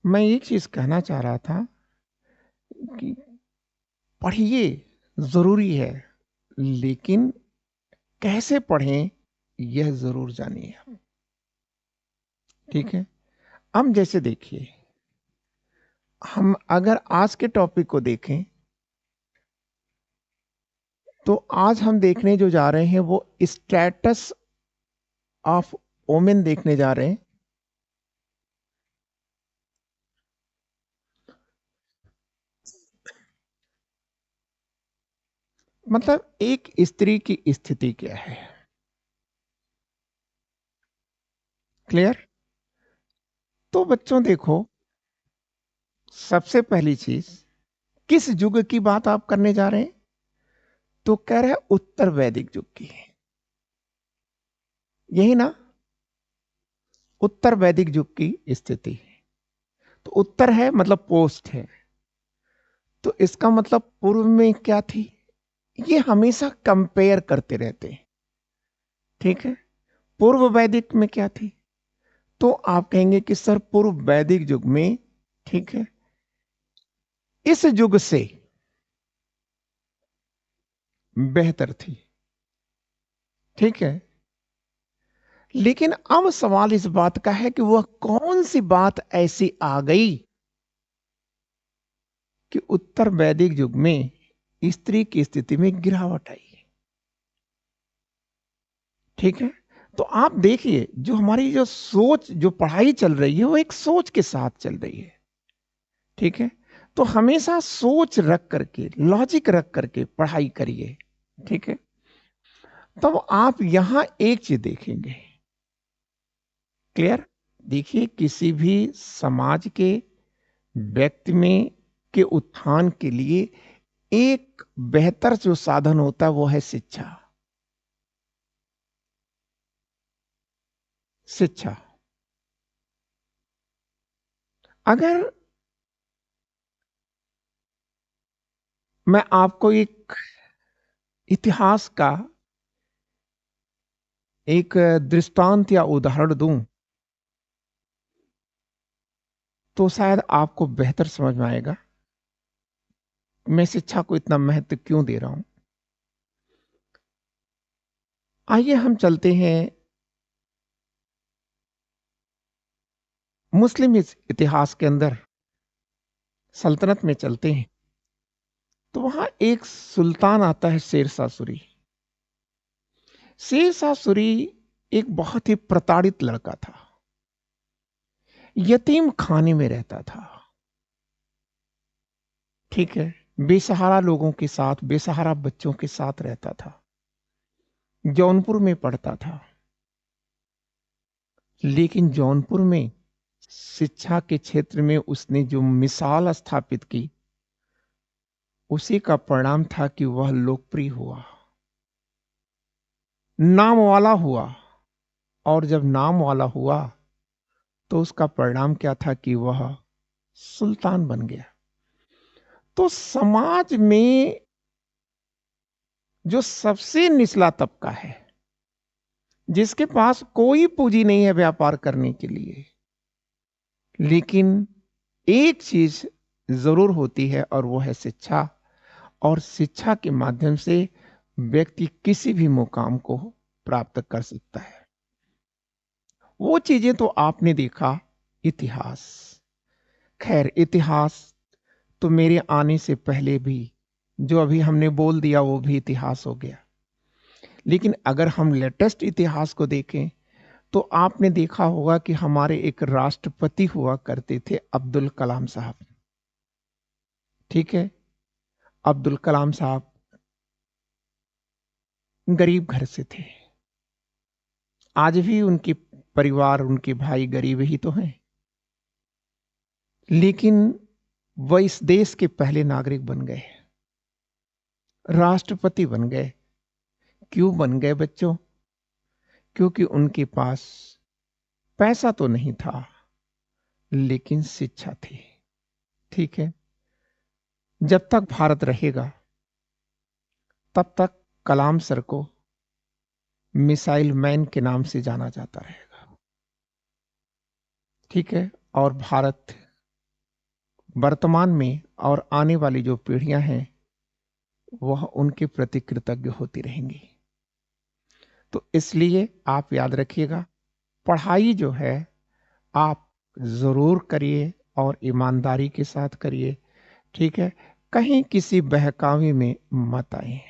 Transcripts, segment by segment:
मैं एक चीज कहना चाह रहा था कि पढ़िए, जरूरी है, लेकिन कैसे पढ़ें यह जरूर जानिए। ठीक है। हम जैसे देखिए, हम अगर आज के टॉपिक को देखें तो आज हम देखने जो जा रहे हैं वो स्टेटस ऑफ वोमेन देखने जा रहे हैं। मतलब एक स्त्री की स्थिति क्या है। क्लियर। तो बच्चों देखो, सबसे पहली चीज, किस युग की बात आप करने जा रहे हैं? तो कह रहे हैं उत्तर वैदिक युग की। यही ना? उत्तर वैदिक युग की स्थिति। तो उत्तर है मतलब पोस्ट है, तो इसका मतलब पूर्व में क्या थी? ये हमेशा कंपेयर करते रहते हैं। ठीक है। पूर्व वैदिक में क्या थी? तो आप कहेंगे कि सर पूर्व वैदिक युग में, ठीक है, इस युग से बेहतर थी। ठीक है। लेकिन अब सवाल इस बात का है कि वह कौन सी बात ऐसी आ गई कि उत्तर वैदिक युग में स्त्री की स्थिति में गिरावट आई। ठीक है। तो आप देखिए, जो हमारी जो सोच, जो पढ़ाई चल रही है, वो एक सोच के साथ चल रही है। ठीक है। तो हमेशा सोच रख करके, लॉजिक रख करके पढ़ाई करिए। ठीक है। तब आप यहां एक चीज देखेंगे। क्लियर। देखिए, किसी भी समाज के व्यक्ति में के उत्थान के लिए एक बेहतर जो साधन होता है वो है शिक्षा। शिक्षा। अगर मैं आपको एक इतिहास का एक दृष्टांत या उदाहरण दूं तो शायद आपको बेहतर समझ में आएगा मैं शिक्षा को इतना महत्व क्यों दे रहा हूं। आइए हम चलते हैं मुस्लिम इतिहास के अंदर, सल्तनत में चलते हैं। तो वहां एक सुल्तान आता है, शेरशाह सूरी। शेरशाह सूरी एक बहुत ही प्रताड़ित लड़का था, यतीम खाने में रहता था। ठीक है। बेसहारा लोगों के साथ, बेसहारा बच्चों के साथ रहता था। जौनपुर में पढ़ता था। लेकिन जौनपुर में शिक्षा के क्षेत्र में उसने जो मिसाल स्थापित की, उसी का परिणाम था कि वह लोकप्रिय हुआ, नाम वाला हुआ। और जब नाम वाला हुआ तो उसका परिणाम क्या था कि वह सुल्तान बन गया। तो समाज में जो सबसे निचला तबका है, जिसके पास कोई पूंजी नहीं है व्यापार करने के लिए, लेकिन एक चीज जरूर होती है और वो है शिक्षा। और शिक्षा के माध्यम से व्यक्ति किसी भी मुकाम को प्राप्त कर सकता है। वो चीजें तो आपने देखा, इतिहास। खैर, इतिहास तो मेरे आने से पहले भी जो अभी हमने बोल दिया वो भी इतिहास हो गया। लेकिन अगर हम लेटेस्ट इतिहास को देखें तो आपने देखा होगा कि हमारे एक राष्ट्रपति हुआ करते थे, अब्दुल कलाम साहब। ठीक है। अब्दुल कलाम साहब गरीब घर से थे। आज भी उनके परिवार, उनके भाई गरीब ही तो हैं। लेकिन वह इस देश के पहले नागरिक बन गए, राष्ट्रपति बन गए। क्यों बन गए बच्चों? क्योंकि उनके पास पैसा तो नहीं था, लेकिन शिक्षा थी। ठीक है। जब तक भारत रहेगा तब तक कलाम सर को मिसाइल मैन के नाम से जाना जाता रहेगा। ठीक है। और भारत वर्तमान में और आने वाली जो पीढ़ियां हैं वह उनके प्रति कृतज्ञ होती रहेंगी। तो इसलिए आप याद रखिएगा, पढ़ाई जो है आप ज़रूर करिए और ईमानदारी के साथ करिए, ठीक है? कहीं किसी बहकावे में मत आइए,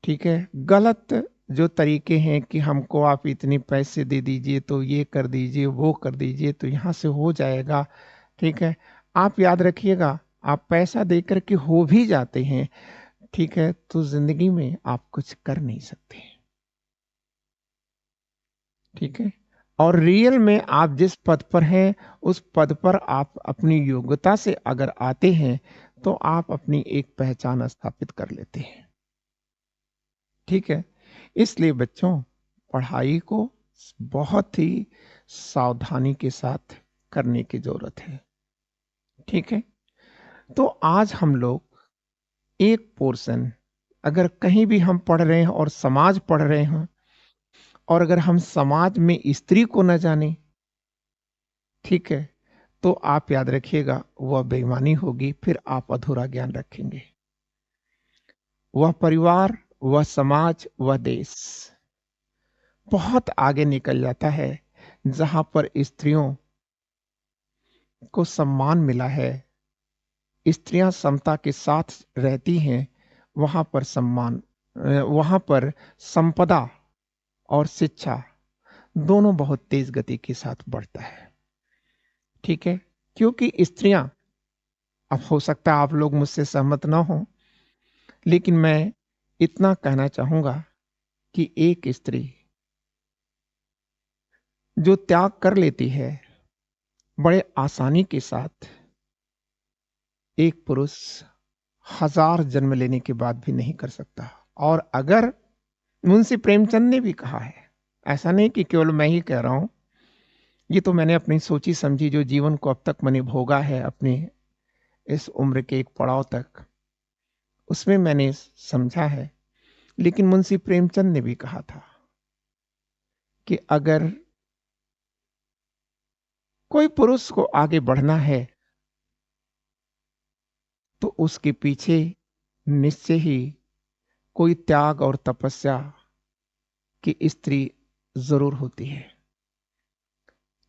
ठीक है? गलत जो तरीके हैं कि हमको आप इतने पैसे दे दीजिए, तो ये कर दीजिए, वो कर दीजिए, तो यहाँ से हो जाएगा, ठीक है? आप याद रखिएगा, आप पैसा देकर के हो भी जाते हैं, ठीक है? तो ज़िंदगी में आप कुछ कर नहीं सकते, ठीक है? और रियल में आप जिस पद पर हैं, उस पद पर आप अपनी योग्यता से अगर आते हैं, तो आप अपनी एक पहचान स्थापित कर लेते हैं, ठीक है? इसलिए बच्चों, पढ़ाई को बहुत ही सावधानी के साथ करने की ज़रूरत है, ठीक है? तो आज हम लोग एक पोर्शन, अगर कहीं भी हम पढ़ रहे हैं और समाज पढ़ रहे हैं, और अगर हम समाज में स्त्री को न जाने, ठीक है, तो आप याद रखिएगा वह बेईमानी होगी, फिर आप अधूरा ज्ञान रखेंगे। वह परिवार, वह समाज, वह देश बहुत आगे निकल जाता है जहां पर स्त्रियों को सम्मान मिला है, स्त्रियां समता के साथ रहती हैं, वहां पर सम्मान, वहां पर संपदा और शिक्षा दोनों बहुत तेज गति के साथ बढ़ता है, ठीक है? क्योंकि स्त्रियां, अब हो सकता है आप लोग मुझसे सहमत ना हो, लेकिन मैं इतना कहना चाहूंगा कि एक स्त्री जो त्याग कर लेती है बड़े आसानी के साथ, एक पुरुष हजार जन्म लेने के बाद भी नहीं कर सकता। और अगर, मुंशी प्रेमचंद ने भी कहा है, ऐसा नहीं कि केवल मैं ही कह रहा हूं, ये तो मैंने अपनी सोची समझी जो जीवन को अब तक मैंने भोगा है, अपने इस उम्र के एक पड़ाव तक, उसमें मैंने समझा है। लेकिन मुंशी प्रेमचंद ने भी कहा था कि अगर कोई पुरुष को आगे बढ़ना है तो उसके पीछे निश्चय ही कोई त्याग और तपस्या की स्त्री जरूर होती है।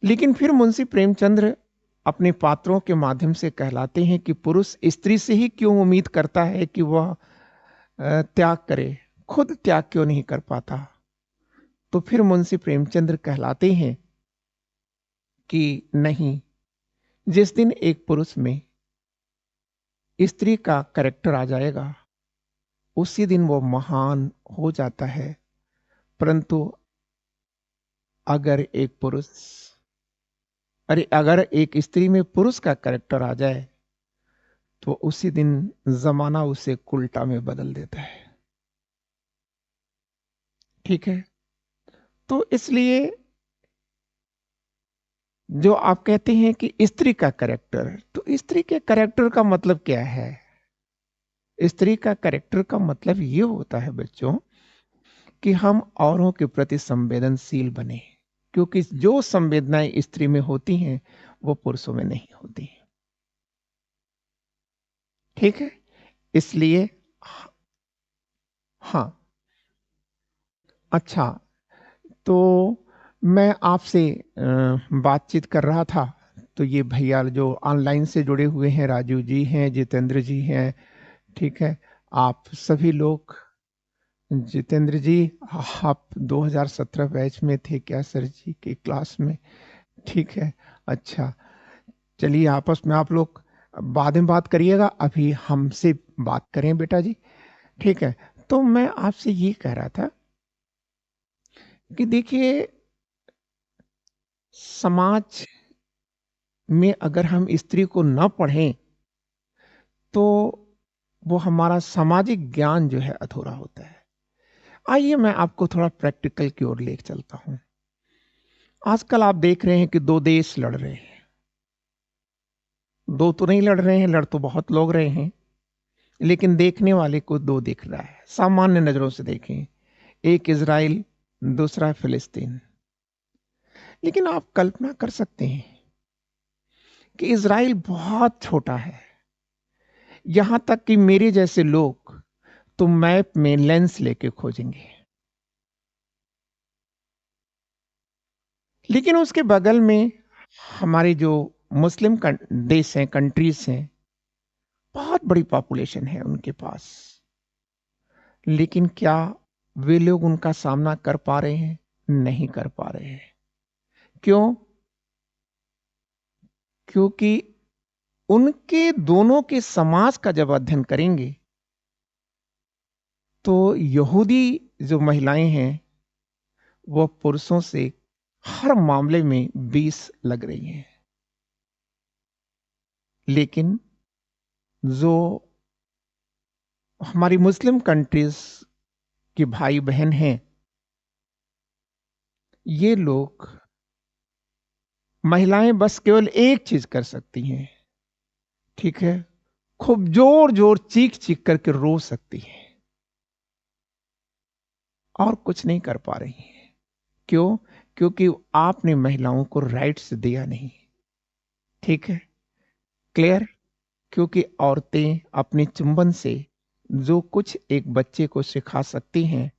लेकिन फिर मुंशी प्रेमचंद्र अपने पात्रों के माध्यम से कहलाते हैं कि पुरुष स्त्री से ही क्यों उम्मीद करता है कि वह त्याग करे, खुद त्याग क्यों नहीं कर पाता? तो फिर मुंशी प्रेमचंद्र कहलाते हैं कि नहीं, जिस दिन एक पुरुष में स्त्री का कैरेक्टर आ जाएगा, उसी दिन वो महान हो जाता है। परंतु अगर एक पुरुष, अगर एक स्त्री में पुरुष का कैरेक्टर आ जाए, तो उसी दिन जमाना उसे उल्टा में बदल देता है, ठीक है? तो इसलिए जो आप कहते हैं कि स्त्री का कैरेक्टर, तो स्त्री के कैरेक्टर का मतलब क्या है? स्त्री का कैरेक्टर का मतलब ये होता है बच्चों कि हम औरों के प्रति संवेदनशील बने, क्योंकि जो संवेदनाएं स्त्री में होती हैं वो पुरुषों में नहीं होती, ठीक है? इसलिए हाँ, अच्छा, तो मैं आपसे बातचीत कर रहा था, तो ये भैया जो ऑनलाइन से जुड़े हुए हैं, राजू जी हैं, जितेंद्र जी हैं, ठीक है? आप सभी लोग, जितेंद्र जी, आप 2017 बैच में थे क्या सर जी की क्लास में? ठीक है, अच्छा, चलिए आपस में आप लोग बाद में बात करिएगा, अभी हमसे बात करें बेटा जी, ठीक है? तो मैं आपसे ये कह रहा था कि देखिए, समाज में अगर हम स्त्री को न पढ़ें तो वो हमारा सामाजिक ज्ञान जो है अधूरा होता है। आइए मैं आपको थोड़ा प्रैक्टिकल की ओर लेकर चलता हूं। आजकल आप देख रहे हैं कि दो देश लड़ रहे हैं, दो तो नहीं लड़ रहे हैं, लड़ तो बहुत लोग रहे हैं, लेकिन देखने वाले को दो दिख रहा है। सामान्य नजरों से देखें, एक इजराइल, दूसरा फिलिस्तीन। लेकिन आप कल्पना कर सकते हैं कि इज़राइल बहुत छोटा है, यहां तक कि मेरे जैसे लोग तो मैप में लेंस लेके खोजेंगे। लेकिन उसके बगल में हमारे जो मुस्लिम देश हैं, कंट्रीज हैं, बहुत बड़ी पॉपुलेशन है उनके पास। लेकिन क्या वे लोग उनका सामना कर पा रहे हैं? नहीं कर पा रहे हैं। क्यों? क्योंकि उनके दोनों के समाज का जब अध्ययन करेंगे तो यहूदी जो महिलाएं हैं वो पुरुषों से हर मामले में 20 लग रही हैं। लेकिन जो हमारी मुस्लिम कंट्रीज के भाई बहन हैं, ये लोग, महिलाएं बस केवल एक चीज कर सकती हैं, ठीक है, खूब जोर जोर चीख चीख करके रो सकती हैं और कुछ नहीं कर पा रही हैं। क्यों? क्योंकि आपने महिलाओं को राइट्स दिया नहीं। ठीक है, क्लियर? क्योंकि औरतें अपने चुंबन से जो कुछ एक बच्चे को सिखा सकती हैं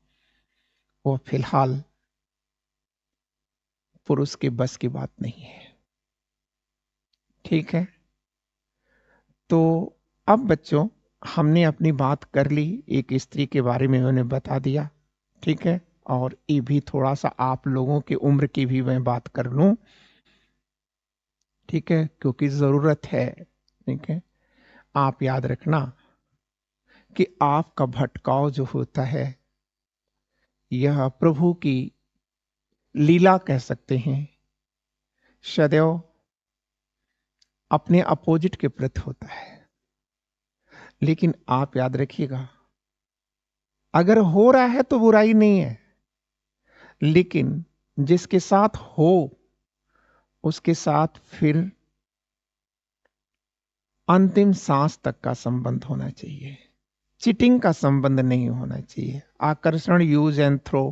वो फिलहाल पुरुष के बस की बात नहीं है। ठीक है, तो अब बच्चों, हमने अपनी बात कर ली, एक स्त्री के बारे में मैंने बता दिया। ठीक है, और ये भी थोड़ा सा आप लोगों की उम्र की भी मैं बात कर लूं। ठीक है, क्योंकि जरूरत है। ठीक है, आप याद रखना कि आपका भटकाव जो होता है यह प्रभु की लीला कह सकते हैं, सदैव अपने अपोजिट के प्रति होता है। लेकिन आप याद रखिएगा, अगर हो रहा है तो बुराई नहीं है, लेकिन जिसके साथ हो उसके साथ फिर अंतिम सांस तक का संबंध होना चाहिए। चीटिंग का संबंध नहीं होना चाहिए। आकर्षण, यूज एंड थ्रो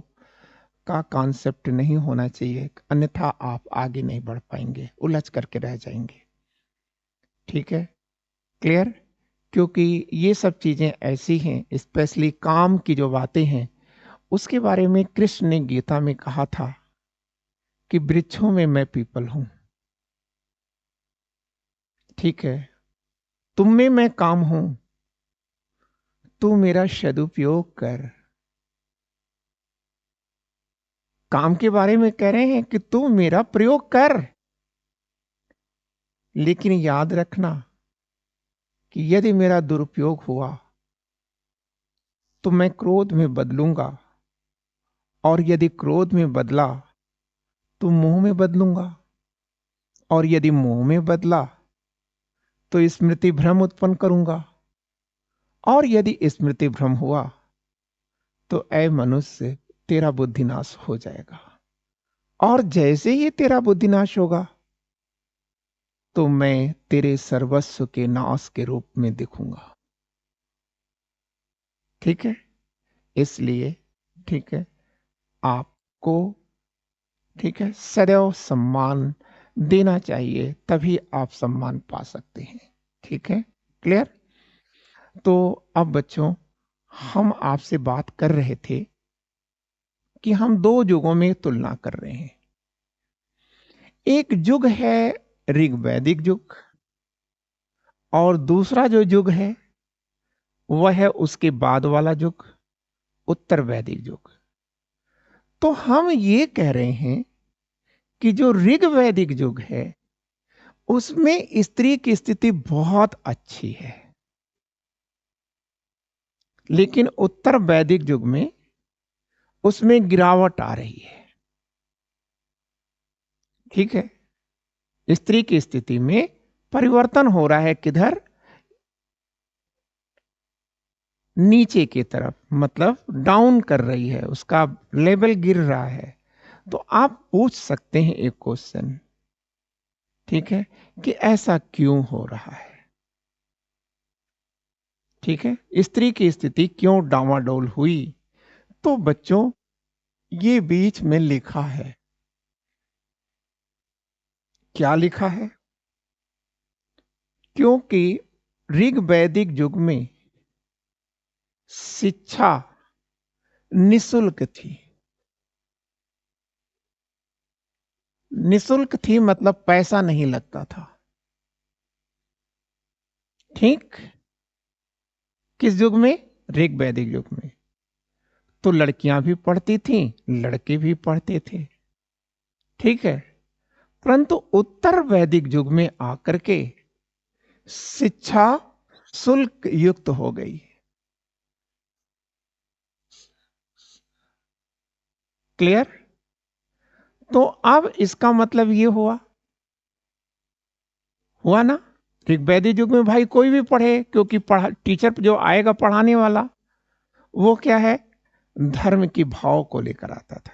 का कॉन्सेप्ट नहीं होना चाहिए, अन्यथा आप आगे नहीं बढ़ पाएंगे, उलझ करके रह जाएंगे। ठीक है, क्लियर? क्योंकि ये सब चीजें ऐसी हैं, स्पेशली काम की जो बातें हैं उसके बारे में कृष्ण ने गीता में कहा था कि वृक्षों में मैं पीपल हूं। ठीक है, तुम में मैं काम हूं, तू मेरा सदुपयोग कर। काम के बारे में कह रहे हैं कि तू मेरा प्रयोग कर। लेकिन याद रखना कि यदि मेरा दुरुपयोग हुआ तो मैं क्रोध में बदलूंगा, और यदि क्रोध में बदला तो मोह में बदलूंगा, और यदि मोह में बदला तो स्मृति भ्रम उत्पन्न करूंगा, और यदि स्मृति भ्रम हुआ तो ऐ मनुष्य तेरा बुद्धिनाश हो जाएगा। और जैसे ही तेरा बुद्धिनाश होगा तो मैं तेरे सर्वस्व के नाश के रूप में दिखूंगा। ठीक है, इसलिए ठीक है, आपको ठीक है सदैव सम्मान देना चाहिए, तभी आप सम्मान पा सकते हैं। ठीक है, क्लियर? तो अब बच्चों, हम आपसे बात कर रहे थे कि हम दो युगों में तुलना कर रहे हैं। एक युग है ऋग्वैदिक युग, और दूसरा जो युग है वह है उसके बाद वाला युग, उत्तर वैदिक युग। तो हम ये कह रहे हैं कि जो ऋग्वैदिक युग है उसमें स्त्री की स्थिति बहुत अच्छी है, लेकिन उत्तर वैदिक युग में उसमें गिरावट आ रही है। ठीक है, स्त्री की स्थिति में परिवर्तन हो रहा है। किधर? नीचे की तरफ, मतलब डाउन कर रही है, उसका लेवल गिर रहा है। तो आप पूछ सकते हैं एक क्वेश्चन, ठीक है, कि ऐसा क्यों हो रहा है? ठीक है, स्त्री की स्थिति क्यों डामाडोल हुई? तो बच्चों, ये बीच में लिखा है। क्या लिखा है? क्योंकि ऋग वैदिक युग में शिक्षा निशुल्क थी। निशुल्क थी मतलब पैसा नहीं लगता था। ठीक, किस युग में? ऋग वैदिक युग में। तो लड़कियां भी पढ़ती थीं, लड़के भी पढ़ते थे। ठीक है। परंतु उत्तर वैदिक युग में आकर के शिक्षा शुल्क युक्त हो गई। क्लियर? तो अब इसका मतलब ये हुआ ना, ऋग्वैदिक युग में भाई कोई भी पढ़े, क्योंकि टीचर जो आएगा पढ़ाने वाला वो क्या है, धर्म की भाव को लेकर आता था।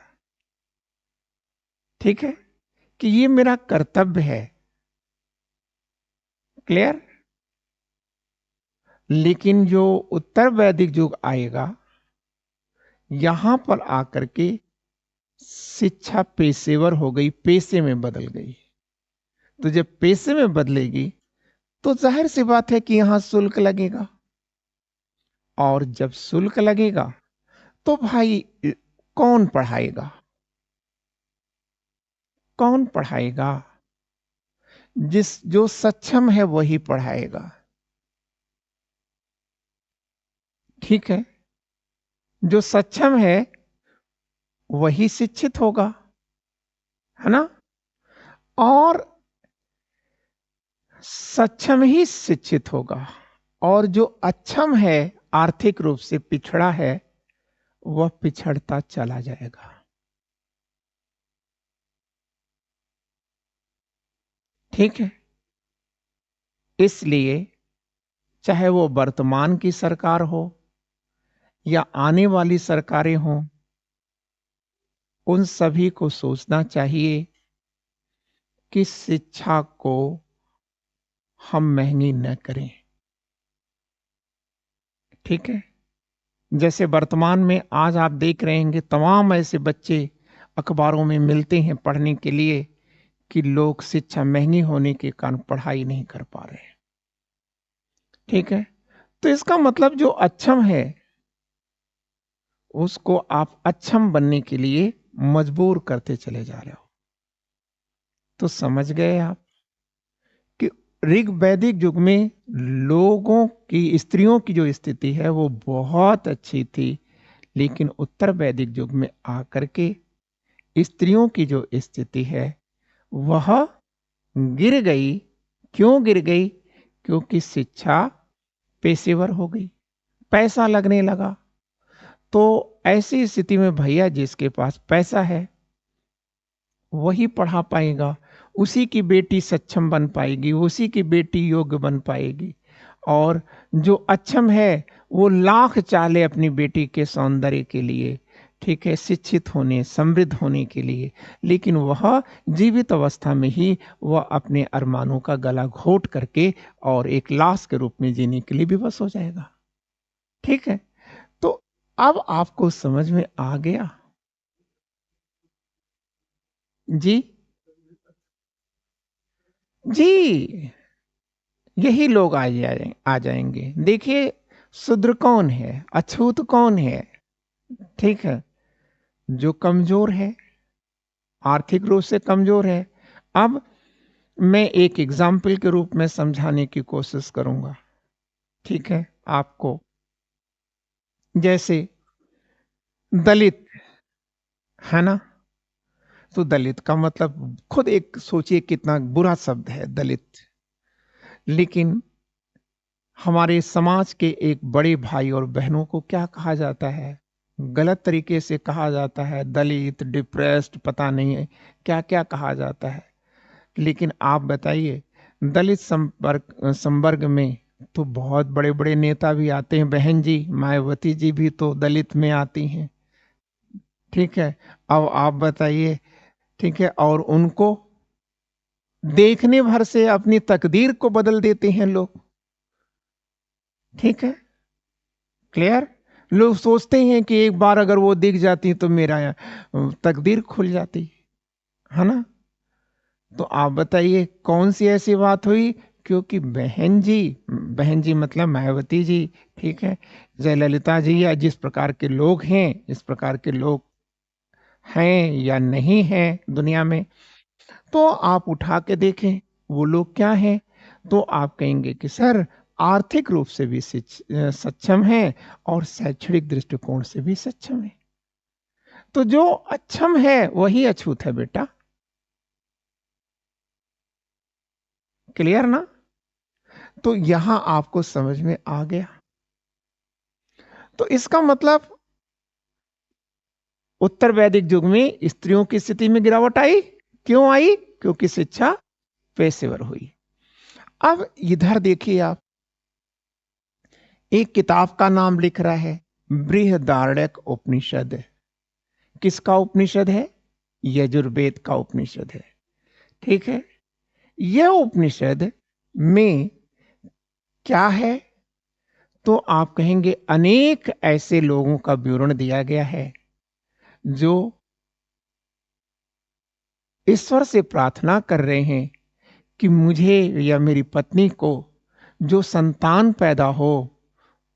ठीक है, कि ये मेरा कर्तव्य है। क्लियर? लेकिन जो उत्तर वैदिक युग आएगा, यहां पर आकर के शिक्षा पेशेवर हो गई, पेशे में बदल गई। तो जब पेशे में बदलेगी तो जाहिर सी बात है कि यहां शुल्क लगेगा, और जब शुल्क लगेगा तो भाई कौन पढ़ाएगा? कौन पढ़ाएगा? जो सक्षम है वही पढ़ाएगा। ठीक है, जो सक्षम है वही शिक्षित होगा, है ना? और सक्षम ही शिक्षित होगा, और जो अक्षम है, आर्थिक रूप से पिछड़ा है, वह पिछड़ता चला जाएगा। ठीक है, इसलिए चाहे वो वर्तमान की सरकार हो या आने वाली सरकारें हों, उन सभी को सोचना चाहिए कि शिक्षा को हम महंगी न करें। ठीक है, जैसे वर्तमान में आज आप देख रहे हैं, तमाम ऐसे बच्चे अखबारों में मिलते हैं पढ़ने के लिए कि लोग शिक्षा महंगी होने के कारण पढ़ाई नहीं कर पा रहे। ठीक है, तो इसका मतलब जो अक्षम है उसको आप अक्षम बनने के लिए मजबूर करते चले जा रहे हो। तो समझ गए आप कि ऋग वैदिक युग में लोगों की, स्त्रियों की जो स्थिति है वो बहुत अच्छी थी, लेकिन उत्तर वैदिक युग में आकर के स्त्रियों की जो स्थिति है वह गिर गई। क्यों गिर गई? क्योंकि शिक्षा पेशेवर हो गई, पैसा लगने लगा। तो ऐसी स्थिति में भैया जिसके पास पैसा है वही पढ़ा पाएगा, उसी की बेटी सक्षम बन पाएगी, उसी की बेटी योग्य बन पाएगी। और जो अक्षम है वो लाख चाले अपनी बेटी के सौंदर्य के लिए, ठीक है, शिक्षित होने, समृद्ध होने के लिए, लेकिन वह जीवित अवस्था में ही वह अपने अरमानों का गला घोट करके और एक लाश के रूप में जीने के लिए विवश हो जाएगा। ठीक है, तो अब आपको समझ में आ गया? जी जी, यही लोग आ जाएंगे। देखिए, शूद्र कौन है, अछूत कौन है? ठीक है, जो कमजोर है, आर्थिक रूप से कमजोर है। अब मैं एक एग्जाम्पल के रूप में समझाने की कोशिश करूंगा। ठीक है, आपको, जैसे दलित, है ना? तो दलित का मतलब खुद एक सोचिए कितना बुरा शब्द है दलित। लेकिन हमारे समाज के एक बड़े भाई और बहनों को क्या कहा जाता है? गलत तरीके से कहा जाता है, दलित, डिप्रेस्ड, पता नहीं है क्या क्या कहा जाता है। लेकिन आप बताइए, दलित संपर्क संवर्ग में तो बहुत बड़े बड़े नेता भी आते हैं। बहन जी, मायावती जी भी तो दलित में आती हैं। ठीक है, अब आप बताइए, ठीक है, और उनको देखने भर से अपनी तकदीर को बदल देते हैं लोग। ठीक है, क्लियर? लोग सोचते हैं कि एक बार अगर वो दिख जाती तो मेरा तकदीर खुल जाती, है ना? तो आप बताइए कौन सी ऐसी बात हुई क्योंकि बहन जी मतलब मायावती जी, ठीक है, जयललिता जी या जिस प्रकार के लोग हैं, इस प्रकार के लोग हैं या नहीं हैं दुनिया में, तो आप उठा के देखें वो लोग क्या हैं, तो आप कहेंगे कि सर आर्थिक रूप से भी सक्षम है और शैक्षणिक दृष्टिकोण से भी सक्षम है। तो जो अक्षम है वही अछूत है बेटा। क्लियर ना? तो यहां आपको समझ में आ गया। तो इसका मतलब उत्तर वैदिक युग में स्त्रियों की स्थिति में गिरावट आई। क्यों आई? क्योंकि शिक्षा पेशेवर हुई। अब इधर देखिए आप, एक किताब का नाम लिख रहा है बृहदारण्यक उपनिषद। किसका उपनिषद है? यजुर्वेद का उपनिषद है। ठीक है, यह उपनिषद में क्या है? तो आप कहेंगे अनेक ऐसे लोगों का विवरण दिया गया है जो ईश्वर से प्रार्थना कर रहे हैं कि मुझे या मेरी पत्नी को जो संतान पैदा हो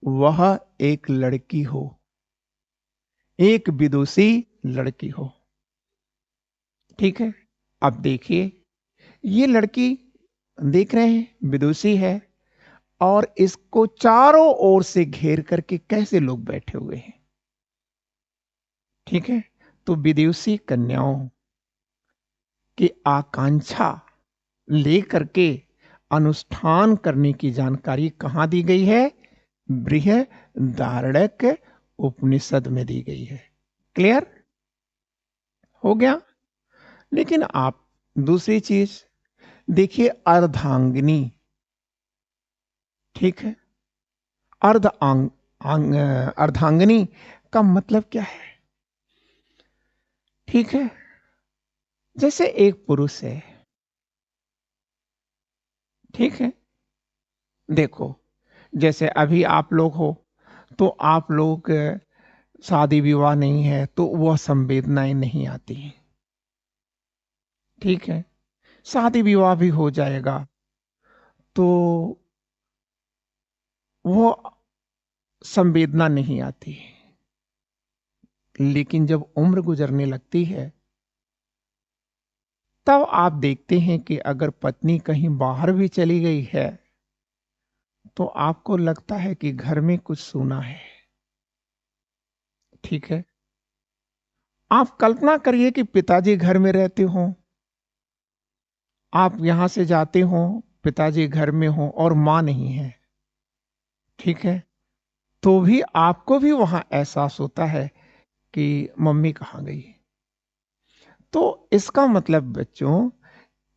वह एक लड़की हो, एक विदुषी लड़की हो। ठीक है, अब देखिए ये लड़की देख रहे हैं विदुषी है और इसको चारों ओर से घेर करके कैसे लोग बैठे हुए हैं। ठीक है, तो विदुषी कन्याओं की आकांक्षा लेकर के अनुष्ठान करने की जानकारी कहां दी गई है? बृहदारण्यक उपनिषद में दी गई है। क्लियर हो गया? लेकिन आप दूसरी चीज देखिए, अर्धांगिनी। ठीक है, अर्धांगिनी का मतलब क्या है? ठीक है, जैसे एक पुरुष है, ठीक है, देखो जैसे अभी आप लोग हो, तो आप लोग शादी विवाह नहीं है तो वह संवेदनाएं नहीं आती हैं। ठीक है, शादी विवाह भी हो जाएगा तो वो संवेदना नहीं आती। लेकिन जब उम्र गुजरने लगती है तब आप देखते हैं कि अगर पत्नी कहीं बाहर भी चली गई है तो आपको लगता है कि घर में कुछ सूना है। ठीक है, आप कल्पना करिए कि पिताजी घर में रहते हो, आप यहां से जाते हो, पिताजी घर में हो और मां नहीं है। ठीक है, तो भी आपको भी वहां एहसास होता है कि मम्मी कहाँ गई। तो इसका मतलब बच्चों,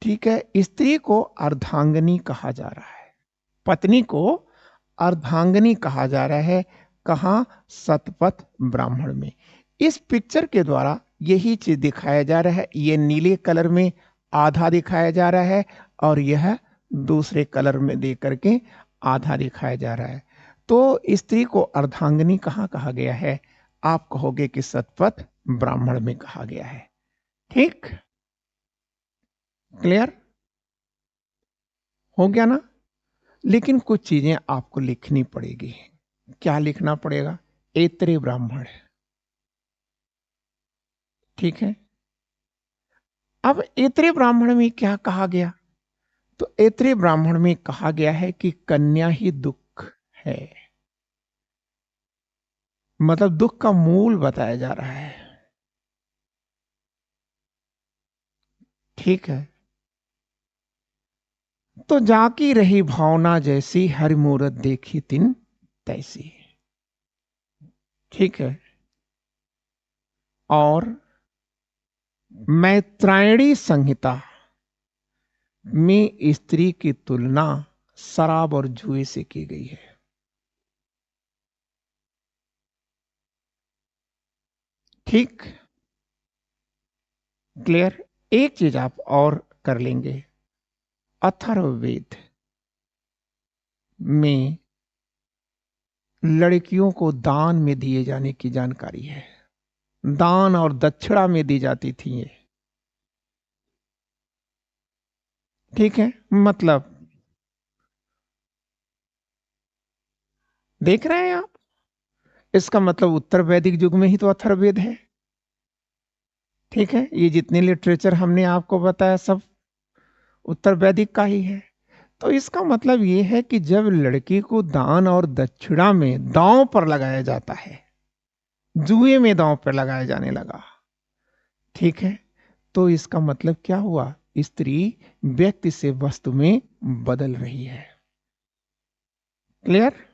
ठीक है, स्त्री को अर्धांगिनी कहा जा रहा है, पत्नी को अर्धांगिनी कहा जा रहा है। कहां? शतपथ ब्राह्मण में। इस पिक्चर के द्वारा यही चीज दिखाया जा रहा है। ये नीले कलर में आधा दिखाया जा रहा है और यह दूसरे कलर में दे करके आधा दिखाया जा रहा है। तो स्त्री को अर्धांगिनी कहां कहा गया है? आप कहोगे कि शतपथ ब्राह्मण में कहा गया है। ठीक, क्लियर हो गया ना? लेकिन कुछ चीजें आपको लिखनी पड़ेगी। क्या लिखना पड़ेगा? ऐत्रेय ब्राह्मण। ठीक है, अब ऐत्रेय ब्राह्मण में क्या कहा गया? तो ऐत्रेय ब्राह्मण में कहा गया है कि कन्या ही दुख है, मतलब दुख का मूल बताया जा रहा है। ठीक है, तो जाकी रही भावना जैसी हरि मूरत देखी तिन तैसी। ठीक है, और मैत्रायणी संहिता में स्त्री की तुलना शराब और जुए से की गई है। ठीक, क्लियर? एक चीज आप और कर लेंगे, अथर्ववेद में लड़कियों को दान में दिए जाने की जानकारी है। दान और दक्षिणा में दी जाती थी ये। ठीक है, मतलब देख रहे हैं आप? इसका मतलब उत्तर वैदिक युग में ही तो अथर्ववेद है। ठीक है, ये जितने लिटरेचर हमने आपको बताया सब उत्तर वैदिक का ही है। तो इसका मतलब ये है कि जब लड़की को दान और दक्षिणा में दांव पर लगाया जाता है, जुए में दांव पर लगाया जाने लगा, ठीक है, तो इसका मतलब क्या हुआ? स्त्री व्यक्ति से वस्तु में बदल रही है। क्लियर?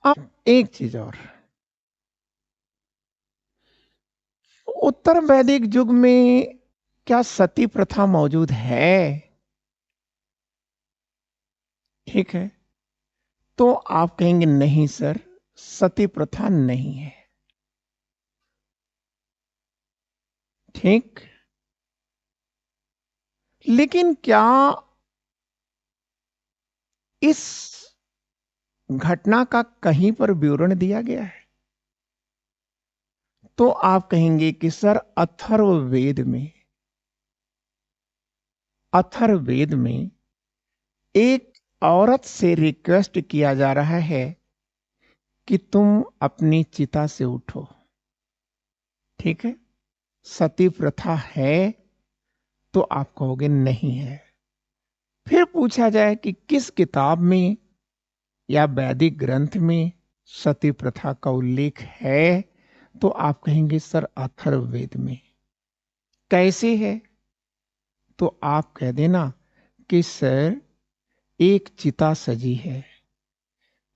अब एक चीज और, उत्तर वैदिक युग में क्या सती प्रथा मौजूद है? ठीक है, तो आप कहेंगे नहीं सर, सती प्रथा नहीं है। ठीक, लेकिन क्या इस घटना का कहीं पर विवरण दिया गया है? तो आप कहेंगे कि सर अथर्ववेद में एक औरत से रिक्वेस्ट किया जा रहा है कि तुम अपनी चिता से उठो। ठीक है, सती प्रथा है? तो आप कहोगे नहीं है। फिर पूछा जाए कि किस किताब में या वैदिक ग्रंथ में सती प्रथा का उल्लेख है? तो आप कहेंगे सर अथर्ववेद में। कैसे है? तो आप कह देना कि सर एक चिता सजी है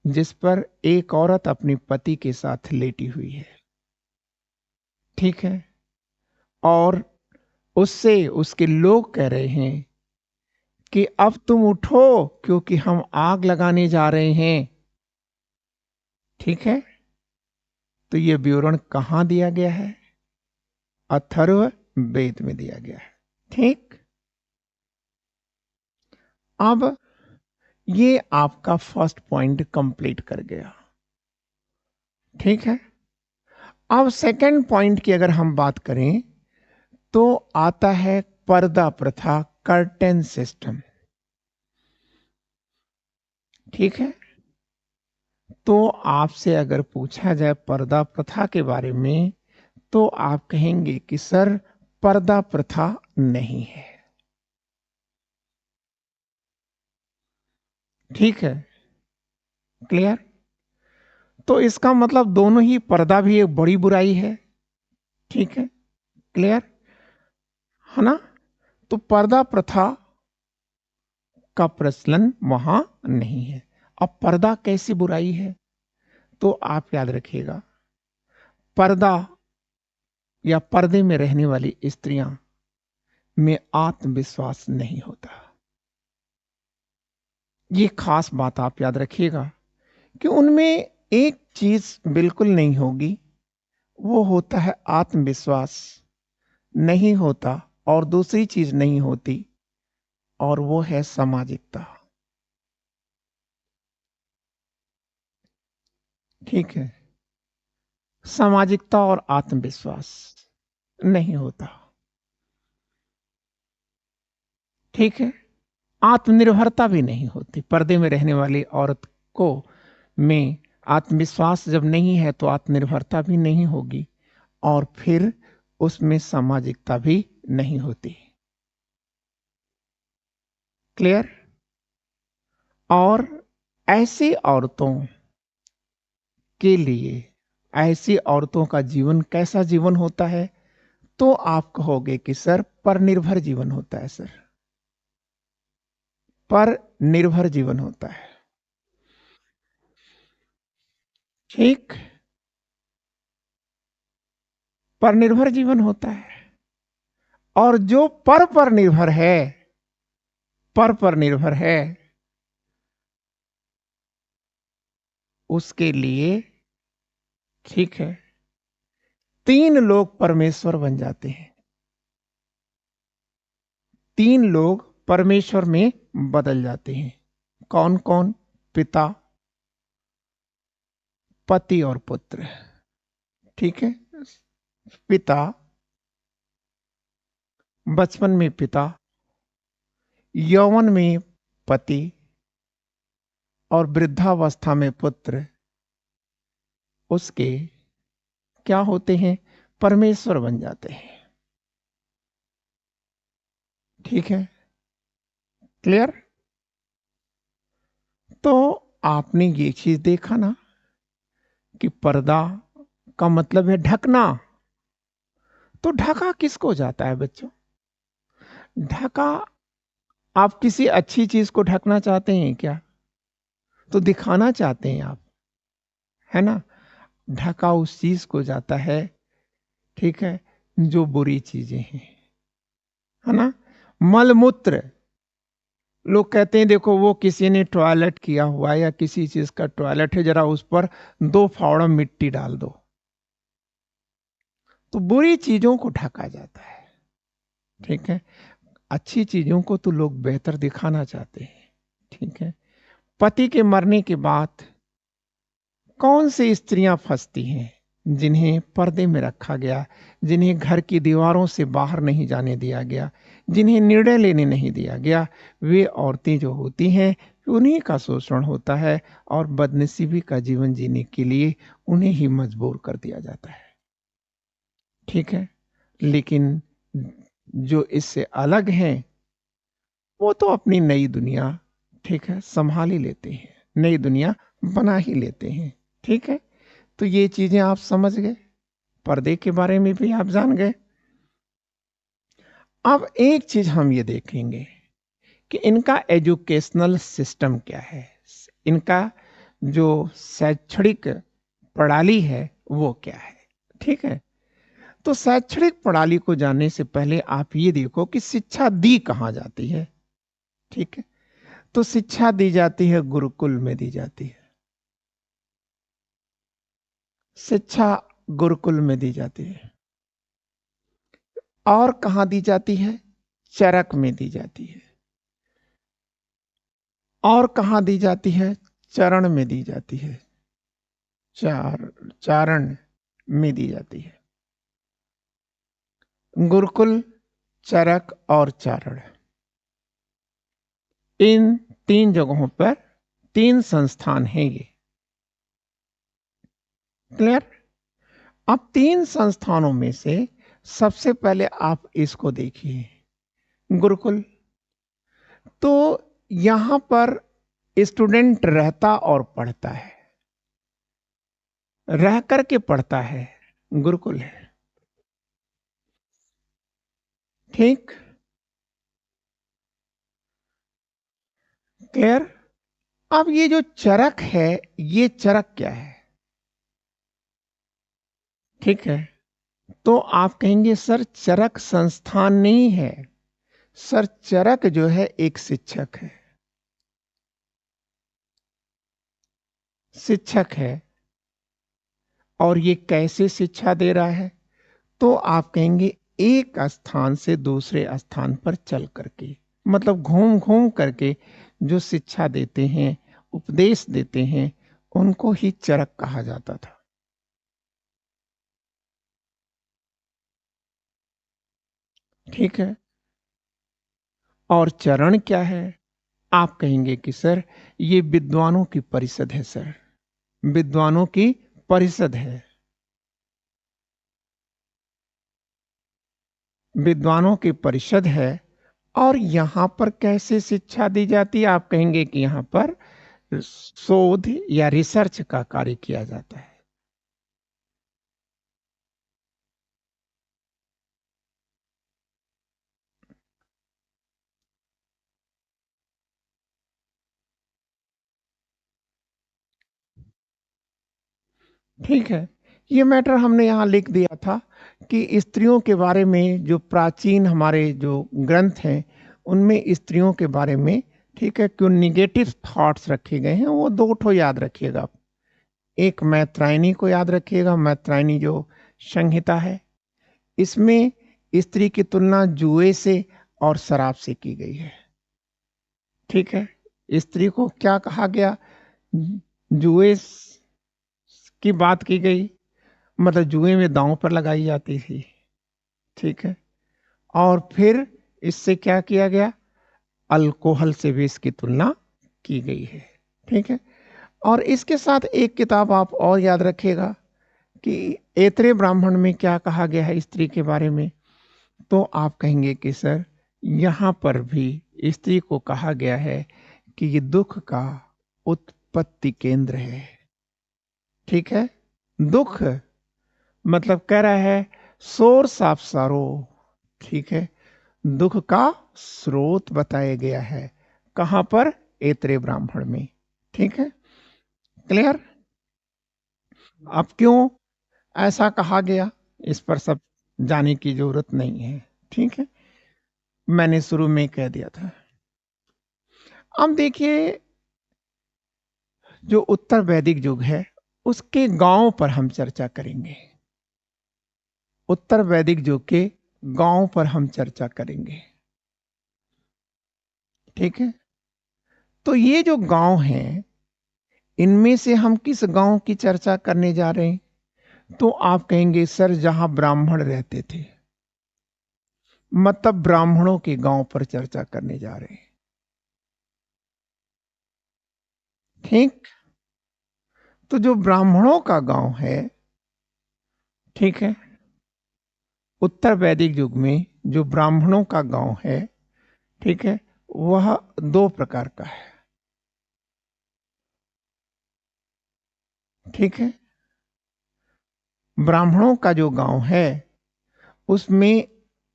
जिस पर एक औरत अपने पति के साथ लेटी हुई है। ठीक है, और उससे उसके लोग कह रहे हैं कि अब तुम उठो क्योंकि हम आग लगाने जा रहे हैं। ठीक है, तो यह विवरण कहां दिया गया है? अथर्व वेद में दिया गया है। ठीक, अब ये आपका फर्स्ट पॉइंट कंप्लीट कर गया। ठीक है, अब सेकंड पॉइंट की अगर हम बात करें तो आता है पर्दा प्रथा, कर्टेन सिस्टम। ठीक है, तो आपसे अगर पूछा जाए पर्दा प्रथा के बारे में तो आप कहेंगे कि सर पर्दा प्रथा नहीं है। ठीक है, क्लियर? तो इसका मतलब दोनों ही, पर्दा भी एक बड़ी बुराई है। ठीक है, क्लियर है ना? तो पर्दा प्रथा का प्रचलन वहां नहीं है। अब पर्दा कैसी बुराई है? तो आप याद रखिएगा, पर्दा या पर्दे में रहने वाली स्त्रियां में आत्मविश्वास नहीं होता। ये खास बात आप याद रखिएगा कि उनमें एक चीज बिल्कुल नहीं होगी, वो होता है आत्मविश्वास नहीं होता, और दूसरी चीज नहीं होती, और वो है सामाजिकता। ठीक है, सामाजिकता और आत्मविश्वास नहीं होता। ठीक है, आत्मनिर्भरता भी नहीं होती पर्दे में रहने वाली औरत को। में आत्मविश्वास जब नहीं है तो आत्मनिर्भरता भी नहीं होगी, और फिर उसमें सामाजिकता भी नहीं होती। क्लियर? और ऐसी औरतों के लिए, ऐसी औरतों का जीवन कैसा जीवन होता है? तो आप कहोगे कि सर पर निर्भर जीवन होता है। सर पर निर्भर जीवन होता है। ठीक, पर निर्भर जीवन होता है। और जो पर निर्भर है, पर निर्भर है, उसके लिए, ठीक है, तीन लोग परमेश्वर बन जाते हैं। तीन लोग परमेश्वर में बदल जाते हैं। कौन कौन? पिता, पति और पुत्र। ठीक है, पिता, बचपन में पिता, यौवन में पति और वृद्धावस्था में पुत्र उसके क्या होते हैं? परमेश्वर बन जाते हैं। ठीक है, क्लियर? तो आपने ये चीज देखा ना कि पर्दा का मतलब है ढकना। तो ढका किसको जाता है बच्चों? ढका, आप किसी अच्छी चीज को ढकना चाहते हैं क्या? तो दिखाना चाहते हैं आप, है ना? ढका उस चीज को जाता है, ठीक है, जो बुरी चीजें हैं, है ना? मलमूत्र, लोग कहते हैं देखो वो किसी ने टॉयलेट किया हुआ है या किसी चीज का टॉयलेट है, जरा उस पर 2 फावड़ा मिट्टी डाल दो। तो बुरी चीजों को ढका जाता है, ठीक है। अच्छी चीजों को तो लोग बेहतर दिखाना चाहते हैं, ठीक है। पति के मरने के बाद कौन सी स्त्रियां फंसती हैं? जिन्हें पर्दे में रखा गया, जिन्हें घर की दीवारों से बाहर नहीं जाने दिया गया, जिन्हें निर्णय लेने नहीं दिया गया, वे औरतें जो होती हैं उन्हीं का शोषण होता है और बदनसीबी का जीवन जीने के लिए उन्हें ही मजबूर कर दिया जाता है, ठीक है। लेकिन जो इससे अलग हैं वो तो अपनी नई दुनिया, ठीक है, संभाल ही लेते हैं, नई दुनिया बना ही लेते हैं, ठीक है। तो ये चीजें आप समझ गए, पर्दे के बारे में भी आप जान गए। अब एक चीज हम ये देखेंगे कि इनका एजुकेशनल सिस्टम क्या है, इनका जो शैक्षणिक प्रणाली है वो क्या है, ठीक है। तो शैक्षणिक प्रणाली को जानने से पहले आप ये देखो कि शिक्षा दी कहाँ जाती है, ठीक है। तो शिक्षा दी जाती है गुरुकुल में दी जाती है, शिक्षा गुरुकुल में दी जाती है। और कहां दी जाती है? चरक में दी जाती है। और कहां दी जाती है? चरण में दी जाती है, चारण में दी जाती है। गुरुकुल, चरक और चारण, इन 3 जगहों पर 3 संस्थान हैं ये, क्लियर? अब 3 संस्थानों में से सबसे पहले आप इसको देखिए, गुरुकुल। तो यहां पर स्टूडेंट रहता और पढ़ता है, रह करके पढ़ता है, गुरुकुल है, ठीक, क्लियर? अब ये जो चरक है, ये चरक क्या है? ठीक है, तो आप कहेंगे सर चरक संस्थान नहीं है। सर चरक जो है एक शिक्षक है, शिक्षक है। और ये कैसे शिक्षा दे रहा है? तो आप कहेंगे एक स्थान से दूसरे स्थान पर चल करके, मतलब घूम घूम करके जो शिक्षा देते हैं, उपदेश देते हैं, उनको ही चरक कहा जाता था, ठीक है। और चरण क्या है? आप कहेंगे कि सर ये विद्वानों की परिषद है, सर विद्वानों की परिषद है, विद्वानों की परिषद है। और यहां पर कैसे शिक्षा दी जाती है? आप कहेंगे कि यहां पर शोध या रिसर्च का कार्य किया जाता है, ठीक है। ये मैटर हमने यहां लिख दिया था कि स्त्रियों के बारे में जो प्राचीन हमारे जो ग्रंथ हैं उनमें स्त्रियों के बारे में, ठीक है, क्यों निगेटिव थॉट्स रखे गए हैं, वो 2 ठो याद रखिएगा। एक मैत्रायणी को याद रखिएगा, मैत्रायणी जो संहिता है, इसमें स्त्री की तुलना जुए से और शराब से की गई है, ठीक है। स्त्री को क्या कहा गया? जुए की बात की गई, मतलब जुए में दांव पर लगाई जाती थी, ठीक है। और फिर इससे क्या किया गया, अल्कोहल से भी इसकी तुलना की गई है। ठीक है। और इसके साथ एक किताब आप और याद रखिएगा कि ऐतरेय ब्राह्मण में क्या कहा गया है स्त्री के बारे में। तो आप कहेंगे कि सर यहाँ पर भी स्त्री को कहा गया है कि ये दुख का उत्पत्ति केंद्र है। ठीक है। दुख मतलब कह रहा है सोर्स ऑफ सारो। ठीक है। दुख का स्रोत बताया गया है कहां पर, ऐतरेय ब्राह्मण में। ठीक है। क्लियर। अब क्यों ऐसा कहा गया इस पर सब जाने की जरूरत नहीं है। ठीक है। मैंने शुरू में कह दिया था। अब देखिए जो उत्तर वैदिक युग है उसके गांव पर हम चर्चा करेंगे। उत्तर वैदिक युग के गांव पर हम चर्चा करेंगे। ठीक है। तो ये जो गांव हैं इनमें से हम किस गांव की चर्चा करने जा रहे हैं, तो आप कहेंगे सर जहां ब्राह्मण रहते थे, मतलब ब्राह्मणों के गांव पर चर्चा करने जा रहे हैं। ठीक। तो जो ब्राह्मणों का गांव है, ठीक है, उत्तर वैदिक युग में जो ब्राह्मणों का गांव है, ठीक है, वह दो प्रकार का है। ठीक है। ब्राह्मणों का जो गांव है उसमें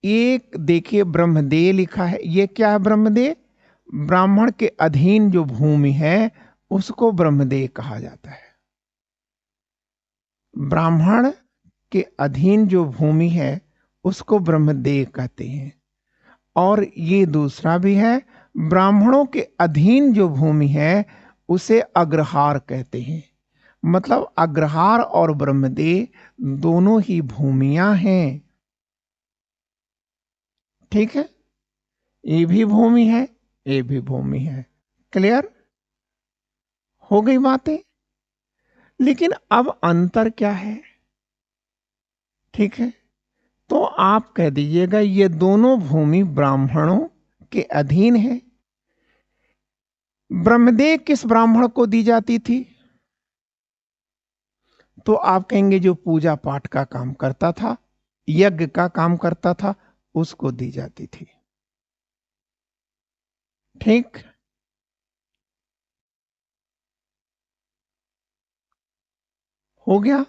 एक देखिए ब्रह्मदेह लिखा है। ये क्या है ब्रह्मदेह? ब्राह्मण के अधीन जो भूमि है उसको ब्रह्मदेह कहा जाता है। ब्राह्मण के अधीन जो भूमि है उसको ब्रह्मदेह कहते हैं। और ये दूसरा भी है, ब्राह्मणों के अधीन जो भूमि है उसे अग्रहार कहते हैं। मतलब अग्रहार और ब्रह्मदेह दोनों ही भूमियां हैं। ठीक है। ये भी भूमि है, ये भी भूमि है। क्लियर हो गई बातें। लेकिन अब अंतर क्या है? ठीक है। तो आप कह दीजिएगा ये दोनों भूमि ब्राह्मणों के अधीन है। ब्रह्मदेव किस ब्राह्मण को दी जाती थी? तो आप कहेंगे जो पूजा पाठ का काम करता था, यज्ञ का काम करता था, उसको दी जाती थी। ठीक। हो गया।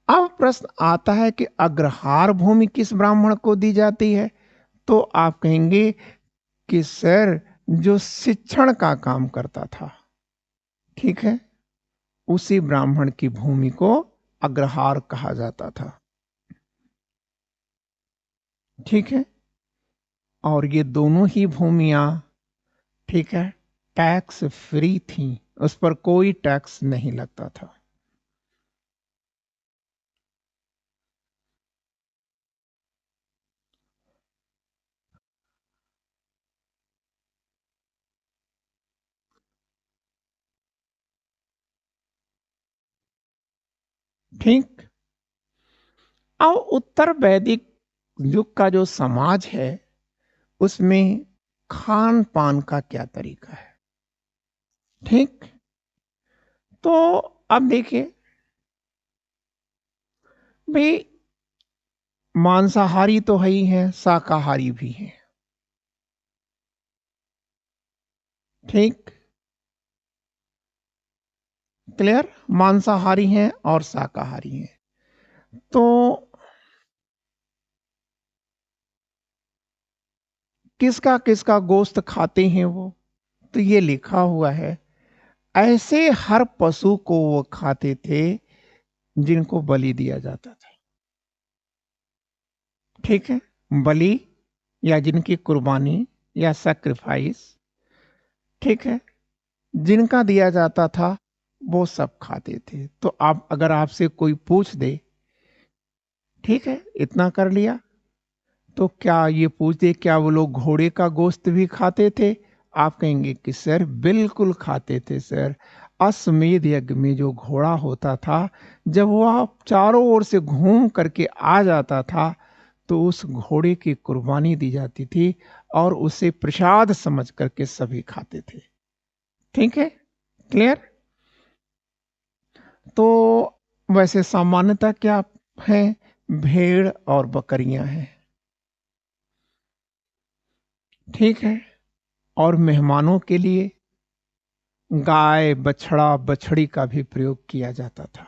अब प्रश्न आता है कि अग्रहार भूमि किस ब्राह्मण को दी जाती है? तो आप कहेंगे कि सर जो शिक्षण का काम करता था, ठीक है, उसी ब्राह्मण की भूमि को अग्रहार कहा जाता था। ठीक है। और ये दोनों ही भूमियां, ठीक है, टैक्स फ्री थी, उस पर कोई टैक्स नहीं लगता था। ठीक। अब उत्तर वैदिक युग का जो समाज है उसमें खान पान का क्या तरीका है? ठीक। तो अब देखिए भाई, मांसाहारी तो है ही है, शाकाहारी भी है। ठीक। क्लियर। मांसाहारी हैं और शाकाहारी हैं। तो किसका किसका गोश्त खाते हैं वो? तो ये लिखा हुआ है, ऐसे हर पशु को वो खाते थे जिनको बलि दिया जाता था। ठीक है। बलि या जिनकी कुर्बानी या सैक्रिफाइस, ठीक है, जिनका दिया जाता था वो सब खाते थे। तो आप अगर आपसे कोई पूछ दे, ठीक है, इतना कर लिया, तो क्या ये पूछ दे क्या वो लोग घोड़े का गोश्त भी खाते थे? आप कहेंगे कि सर बिल्कुल खाते थे सर। अश्वमेध यज्ञ में जो घोड़ा होता था, जब वह चारों ओर से घूम करके आ जाता था तो उस घोड़े की कुर्बानी दी जाती थी और उसे प्रसाद समझ करके सभी खाते थे। ठीक है, क्लियर? तो वैसे सामान्यतः क्या है? भेड़ और बकरियां हैं। ठीक है, और मेहमानों के लिए गाय, बछड़ा, बछड़ी का भी प्रयोग किया जाता था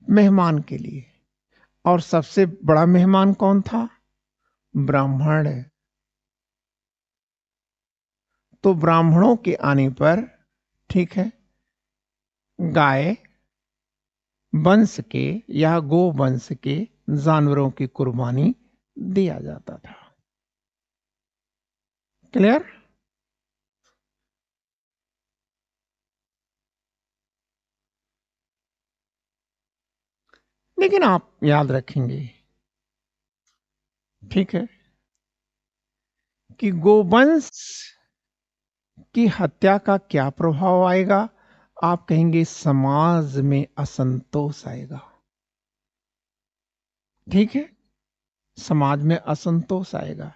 मेहमान के लिए। और सबसे बड़ा मेहमान कौन था? ब्राह्मण। तो ब्राह्मणों के आने पर, ठीक है, गाय वंश के या गो वंश के जानवरों की कुर्बानी दिया जाता था। क्लियर? लेकिन आप याद रखेंगे, ठीक है, कि गोवंश की हत्या का क्या प्रभाव आएगा? आप कहेंगे समाज में असंतोष आएगा। ठीक है, समाज में असंतोष आएगा।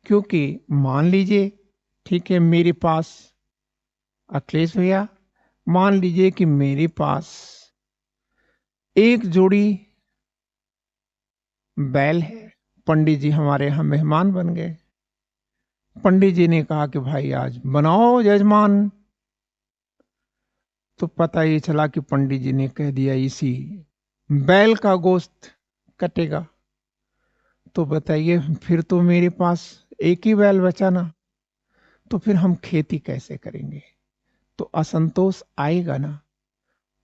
क्योंकि मान लीजिए, ठीक है, मेरे पास, अखिलेश भैया, मान लीजिए कि मेरे पास एक जोड़ी बैल है। पंडित जी हमारे यहाँ मेहमान बन गए। पंडित जी ने कहा कि भाई आज बनाओ यजमान। तो पता ये चला कि पंडित जी ने कह दिया इसी बैल का गोश्त कटेगा। तो बताइए, फिर तो मेरे पास एक ही बैल बचा ना, तो फिर हम खेती कैसे करेंगे? तो असंतोष आएगा ना।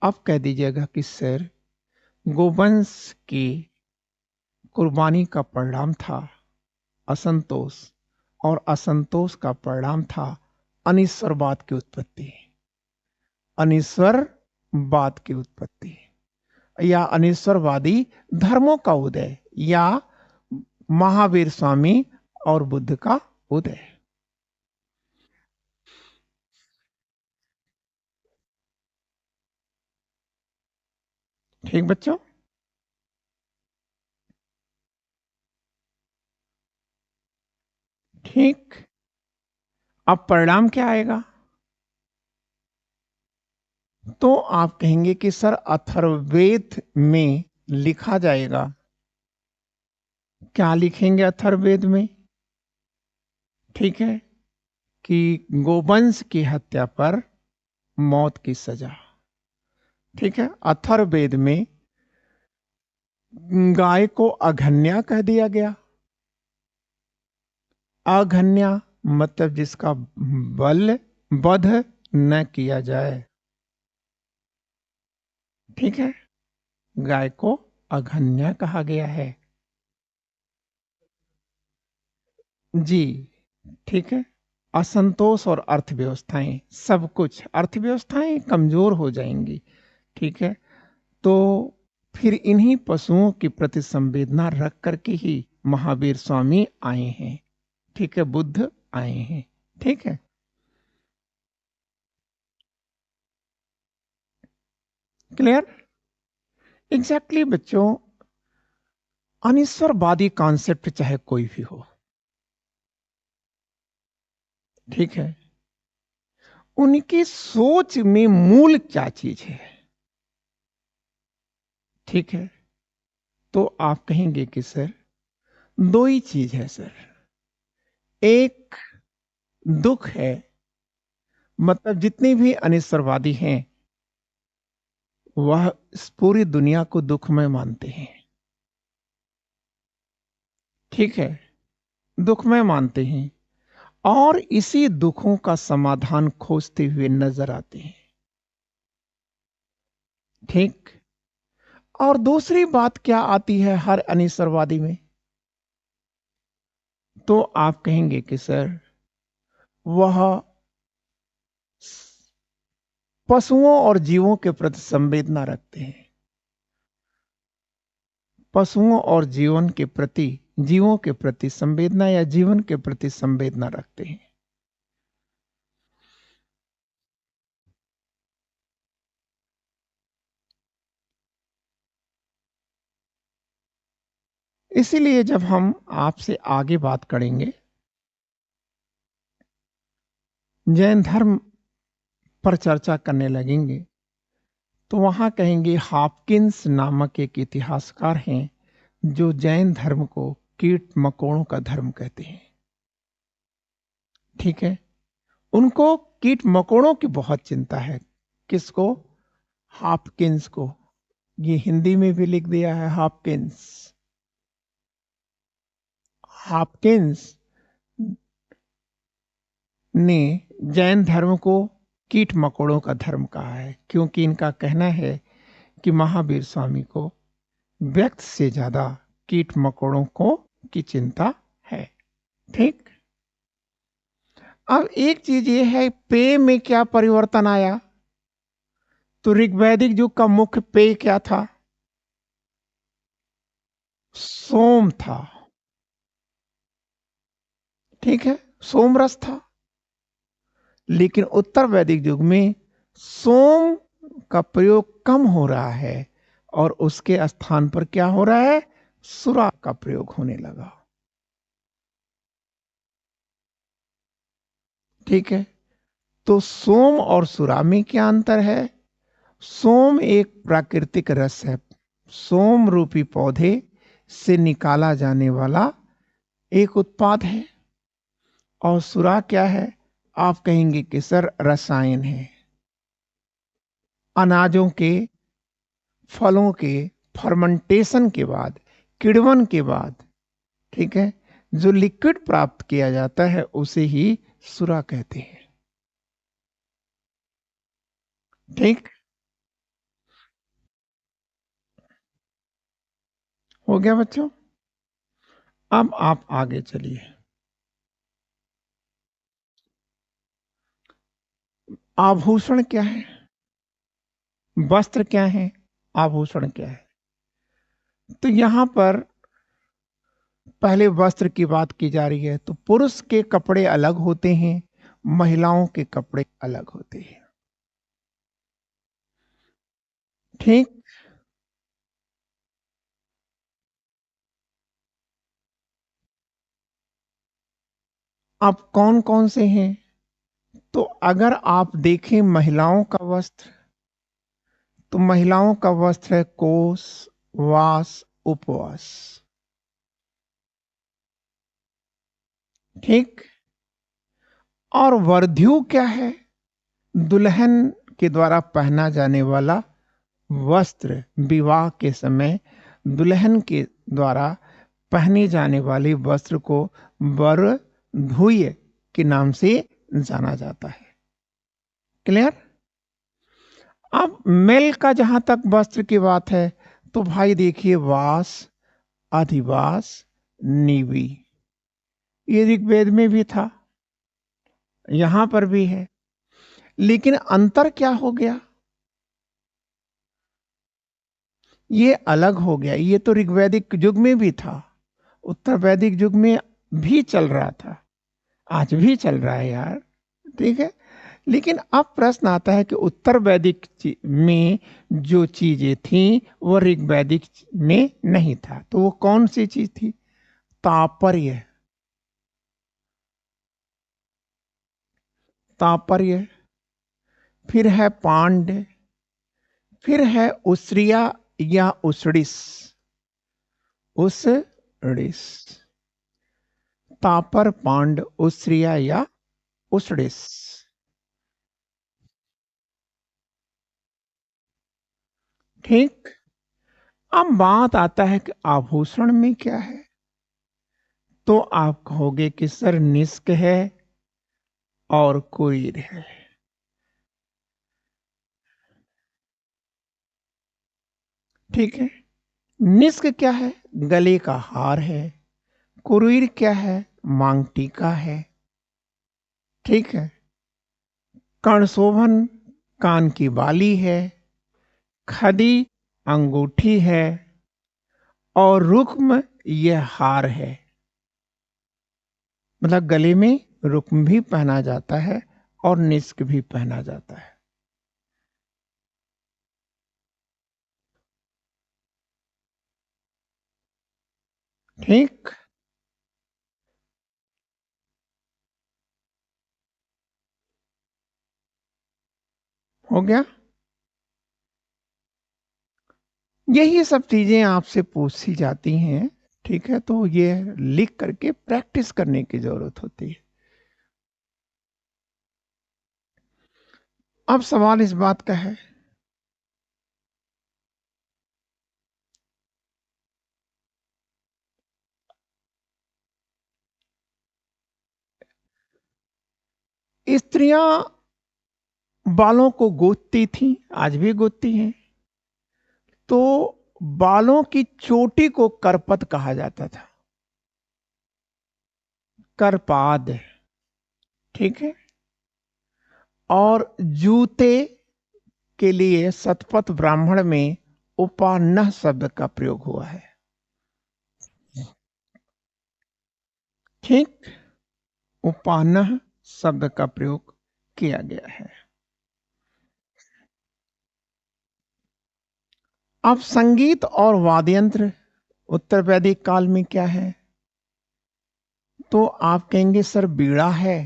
अब कह दीजिएगा कि सर, गोवंश की कुर्बानी का परिणाम था असंतोष, और असंतोष का परिणाम था अनिश्वरवाद की उत्पत्ति। अनिश्वरवाद की उत्पत्ति या अनिश्वरवादी धर्मों का उदय, या महावीर स्वामी और बुद्ध का उदय। ठीक बच्चों? ठीक। अब परिणाम क्या आएगा? तो आप कहेंगे कि सर अथर्ववेद में लिखा जाएगा। क्या लिखेंगे अथर्ववेद में? ठीक है, कि गोवंश की हत्या पर मौत की सजा। ठीक है, अथर्ववेद में गाय को अघन्या कह दिया गया। अघन्या मतलब जिसका बल वध न किया जाए। ठीक है, गाय को अघन्या कहा गया है। जी, ठीक है। असंतोष और अर्थव्यवस्थाएं, सब कुछ अर्थव्यवस्थाएं कमजोर हो जाएंगी। ठीक है, तो फिर इन्हीं पशुओं के प्रति संवेदना रख करके ही महावीर स्वामी आए हैं। ठीक है, बुद्ध आए हैं। ठीक है, क्लियर? एग्जैक्टली बच्चों, अनिश्वरवादी कॉन्सेप्ट चाहे कोई भी हो, ठीक है, उनकी सोच में मूल क्या चीज है? ठीक है, तो आप कहेंगे कि सर दो ही चीज है सर। एक दुख है, मतलब जितने भी अनिश्वरवादी हैं वह इस पूरी दुनिया को दुखमय मानते हैं। ठीक है, दुखमय मानते हैं और इसी दुखों का समाधान खोजते हुए नजर आते हैं। ठीक। और दूसरी बात क्या आती है हर अनिश्वरवादी में? तो आप कहेंगे कि सर वह पशुओं और जीवों के प्रति संवेदना रखते हैं। पशुओं और जीवों के प्रति संवेदना या जीवन के प्रति संवेदना रखते हैं। इसीलिए जब हम आपसे आगे बात करेंगे जैन धर्म पर चर्चा करने लगेंगे, तो वहां कहेंगे हॉपकिंस नामक एक इतिहासकार हैं जो जैन धर्म को कीट मकोड़ों का धर्म कहते हैं। ठीक है, उनको कीट मकोड़ों की बहुत चिंता है। किसको? हॉपकिंस को। ये हिंदी में भी लिख दिया है हॉपकिंस। हॉपकिंस ने जैन धर्म को कीट मकोड़ों का धर्म कहा है, क्योंकि इनका कहना है कि महावीर स्वामी को व्यक्त से ज्यादा कीट मकोड़ों को की चिंता है। ठीक। अब एक चीज ये है, पेय में क्या परिवर्तन आया? तो ऋग्वैदिक युग का मुख्य पेय क्या था? सोम था। ठीक है, सोम रस था। लेकिन उत्तर वैदिक युग में सोम का प्रयोग कम हो रहा है और उसके स्थान पर क्या हो रहा है? सुरा का प्रयोग होने लगा। ठीक है, तो सोम और सुरा में क्या अंतर है? सोम एक प्राकृतिक रस है, सोम रूपी पौधे से निकाला जाने वाला एक उत्पाद है। और सुरा क्या है? आप कहेंगे कि सर रसायन है। अनाजों के, फलों के फर्मेंटेशन के बाद, किण्वन के बाद, ठीक है, जो लिक्विड प्राप्त किया जाता है उसे ही सुरा कहते हैं। ठीक, हो गया बच्चों? अब आप आगे चलिए। आभूषण क्या है? वस्त्र क्या है? आभूषण क्या है? तो यहां पर पहले वस्त्र की बात की जा रही है, तो पुरुष के कपड़े अलग होते हैं, महिलाओं के कपड़े अलग होते हैं। ठीक। अब कौन कौन से हैं? तो अगर आप देखें महिलाओं का वस्त्र, तो महिलाओं का वस्त्र है कोस, वास, उपवास। ठीक। और वर्ध्यु क्या है? दुल्हन के द्वारा पहना जाने वाला वस्त्र, विवाह के समय दुल्हन के द्वारा पहने जाने वाले वस्त्र को वरधुय के नाम से जाना जाता है। क्लियर? अब मेल का जहां तक वस्त्र की बात है, तो भाई देखिए, वास, अधिवास, नीवी, ये ऋग्वेद में भी था, यहां पर भी है। लेकिन अंतर क्या हो गया? ये अलग हो गया। ये तो ऋग्वैदिक युग में भी था, उत्तर वैदिक युग में भी चल रहा था, आज भी चल रहा है यार। ठीक है, लेकिन अब प्रश्न आता है कि उत्तर वैदिक में जो चीजें थी वो ऋग्वैदिक में नहीं था, तो वो कौन सी चीज थी? तात्पर्य। तात्पर्य, फिर है पांड्य, फिर है उसरिया या उसड़िस। उसड़िस, तापर, पांड, उसरिया या उसड़िस। ठीक। अब बात आता है कि आभूषण में क्या है, तो आप कहोगे कि सर निष्क है और कुरीर है। ठीक है, निष्क क्या है? गले का हार है। कुरीर क्या है? मांग टीका है। ठीक है, कर्णशोभन कान की बाली है। खदी अंगूठी है। और रुक्म यह हार है। मतलब गले में रुक्म भी पहना जाता है और निष्क भी पहना जाता है। ठीक हो गया। यही सब चीजें आपसे पूछी जाती हैं, ठीक है, तो ये लिख करके प्रैक्टिस करने की जरूरत होती है। अब सवाल इस बात का है, स्त्रियां बालों को गूंथती थी, आज भी गूंथती हैं। तो बालों की चोटी को करपत कहा जाता था, करपाद, ठीक है। और जूते के लिए शतपथ ब्राह्मण में उपान्ह शब्द का प्रयोग हुआ है, ठीक। उपान्ह शब्द का प्रयोग किया गया है। अब संगीत और वाद्य यंत्र उत्तर वैदिक काल में क्या है? तो आप कहेंगे सर बीड़ा है।